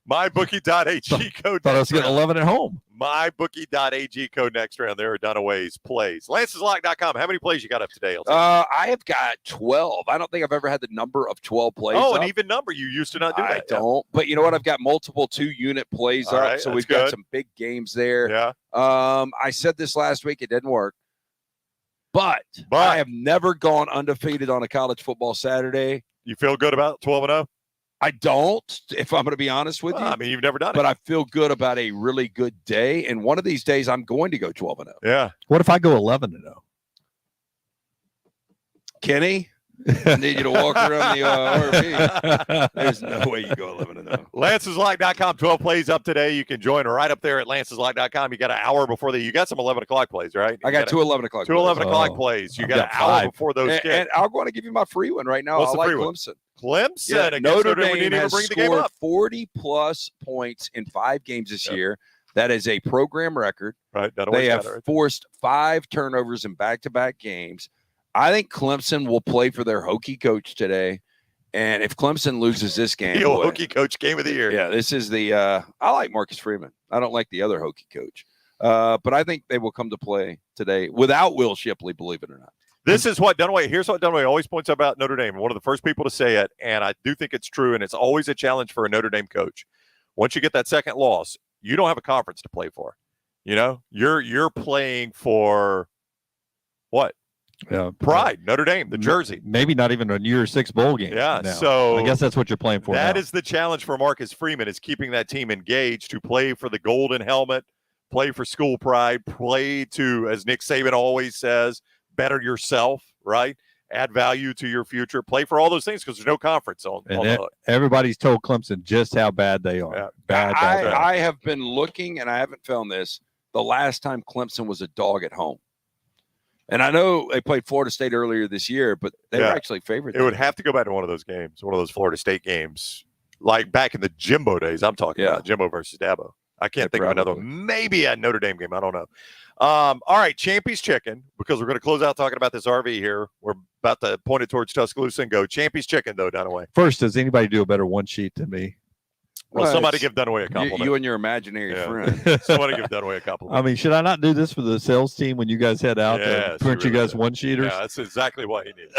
S1: Mybookie.ag code.
S2: Thought I was getting 11 at home.
S1: Mybookie.ag code next round. There are Dunaway's plays. Lance'sLock.com. How many plays you got up today?
S3: I have got 12. I don't think I've ever had the number of 12 plays.
S1: Oh, an even number. You used to not do that.
S3: I don't. But you know what? I've got multiple 2-unit plays up,
S1: right,
S3: so we've got some big games there.
S1: Yeah.
S3: I said this last week. It didn't work. But I have never gone undefeated on a college football Saturday.
S1: You feel good about 12-0?
S3: I don't, if I'm going to be honest with you.
S1: I mean, you've never done it.
S3: But I feel good about a really good day. And one of these days, I'm going to go 12-0.
S1: Yeah.
S2: What if I go 11-0?
S3: Kenny, I need you to walk around the RV. There's no way you go 11-0.
S1: Lance'sLock.com, 12 plays up today. You can join right up there at Lance'sLock.com. You got an hour before you got some 11 o'clock plays, right?
S3: I got 2 11 o'clock.
S1: 2 11 o'clock plays. You got an hour before those kids.
S3: And I'm going to give you my free one right now.
S1: What's
S3: I like
S1: free one?
S3: Clemson.
S1: Clemson
S3: against Notre Dame
S1: we didn't
S3: has
S1: even bring the game
S3: scored
S1: up.
S3: 40-plus points in 5 games this year. That is a program record.
S1: Right.
S3: They have forced 5 turnovers in back-to-back games. I think Clemson will play for their hokey coach today. And if Clemson loses this game,
S1: hokey coach game of the year.
S3: Yeah, this is the I like Marcus Freeman. I don't like the other hokey coach. But I think they will come to play today without Will Shipley, believe it or not.
S1: This is what Dunaway, here's what Dunaway always points out about Notre Dame. One of the first people to say it, and I do think it's true, and it's always a challenge for a Notre Dame coach. Once you get that second loss, you don't have a conference to play for. You know, you're playing for what? Pride, Notre Dame, the jersey.
S2: Maybe not even a New Year's Six bowl game.
S1: Yeah,
S2: now.
S1: so
S2: I guess that's what you're playing for.
S1: That is the challenge for Marcus Freeman, is keeping that team engaged to play for the golden helmet, play for school pride, play to, as Nick Saban always says, better yourself, right? Add value to your future. Play for all those things because there's no conference on
S2: everybody's told Clemson just how bad they are.
S1: Yeah.
S2: Bad.
S3: I have been looking, and I haven't found this, the last time Clemson was a dog at home. And I know they played Florida State earlier this year, but they were actually favored.
S1: It would have to go back to one of those games, one of those Florida State games, like back in the Jimbo days. I'm talking about Jimbo versus Dabo. I can't think of another one. Maybe a Notre Dame game. I don't know. All right, Champy's Chicken, because we're going to close out talking about this RV here. We're about to point it towards Tuscaloosa and go. Champy's Chicken, though, Dunaway.
S2: First, does anybody do a better one sheet than me?
S1: Well, somebody give Dunaway a compliment.
S3: You and your imaginary friend.
S1: Somebody give Dunaway a compliment.
S2: I mean, should I not do this for the sales team when you guys head out to print you guys one-sheeters?
S1: Yeah, that's exactly what he needs.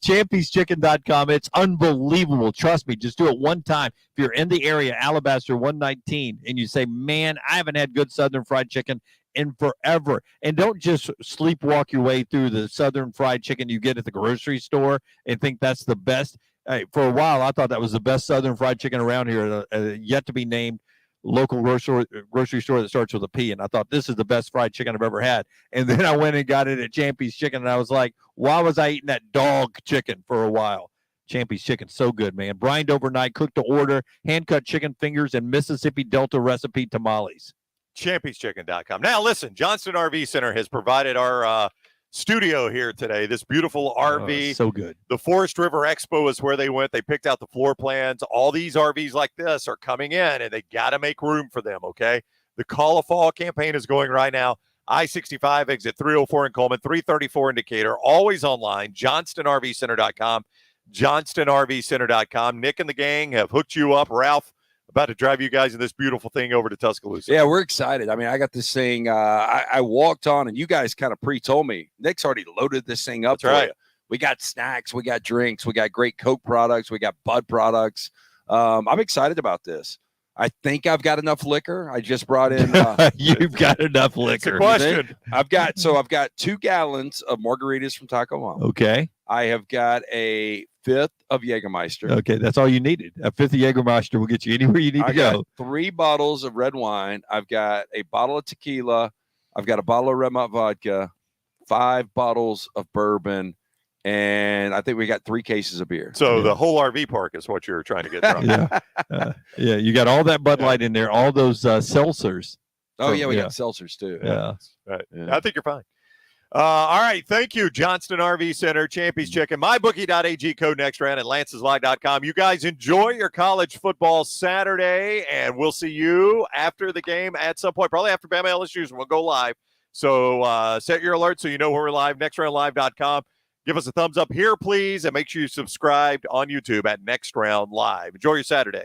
S2: Champy'sChicken.com. It's unbelievable. Trust me. Just do it one time. If you're in the area, Alabaster 119, and you say, man, I haven't had good Southern fried chicken in forever. And don't just sleepwalk your way through the Southern fried chicken you get at the grocery store and think that's the best. Hey, for a while, I thought that was the best Southern fried chicken around here, yet to be named local grocery store that starts with a P. And I thought, this is the best fried chicken I've ever had. And then I went and got it at Champy's Chicken, and I was like, why was I eating that dog chicken for a while? Champy's chicken, so good, man. Brined overnight, cooked to order, hand-cut chicken fingers, and Mississippi Delta recipe tamales.
S1: ChampysChicken.com. Now, listen, Johnston RV Center has provided our studio here today. This beautiful RV.
S2: So good.
S1: The Forest River Expo is where they went. They picked out the floor plans. All these RVs like this are coming in, and they got to make room for them, okay? The Call of Fall campaign is going right now. I-65 exit 304 in Coleman, 334 in Decatur. Always online, JohnstonRVCenter.com, JohnstonRVCenter.com. Nick and the gang have hooked you up. Ralph, about to drive you guys in this beautiful thing over to Tuscaloosa.
S3: Yeah, we're excited. I mean, I got this thing. I walked on, and you guys kind of pre-told me. Nick's already loaded this thing up.
S1: That's right.
S3: You. We got snacks. We got drinks. We got great Coke products. We got Bud products. I'm excited about this. I think I've got enough liquor. I just brought in.
S2: You've got enough
S1: That's the
S2: liquor.
S1: question.
S3: I've got 2 gallons of margaritas from Taco Mom.
S2: Okay.
S3: I have got a 5th of Jägermeister.
S2: Okay, that's all you needed. A 5th of Jägermeister will get you anywhere you need to
S3: got
S2: go.
S3: 3 bottles of red wine. I've got a bottle of tequila. I've got a bottle of Red Mount vodka, 5 bottles of bourbon, and I think we got 3 cases of beer.
S1: So the whole RV park is what you're trying to get from.
S2: Yeah, you got all that Bud Light in there, all those seltzers.
S3: Oh, yeah, we got seltzers too.
S2: Yeah.
S1: Right.
S3: Yeah.
S1: I think you're fine. All right. Thank you, Johnston RV Center, Champy's Chicken, MyBookie.ag, code next round, and Lance'sLive.com. You guys enjoy your college football Saturday, and we'll see you after the game at some point, probably after Bama LSU's, and we'll go live. So set your alert so you know when we're live, nextroundlive.com. Give us a thumbs up here, please, and make sure you subscribe on YouTube at Next Round Live. Enjoy your Saturday.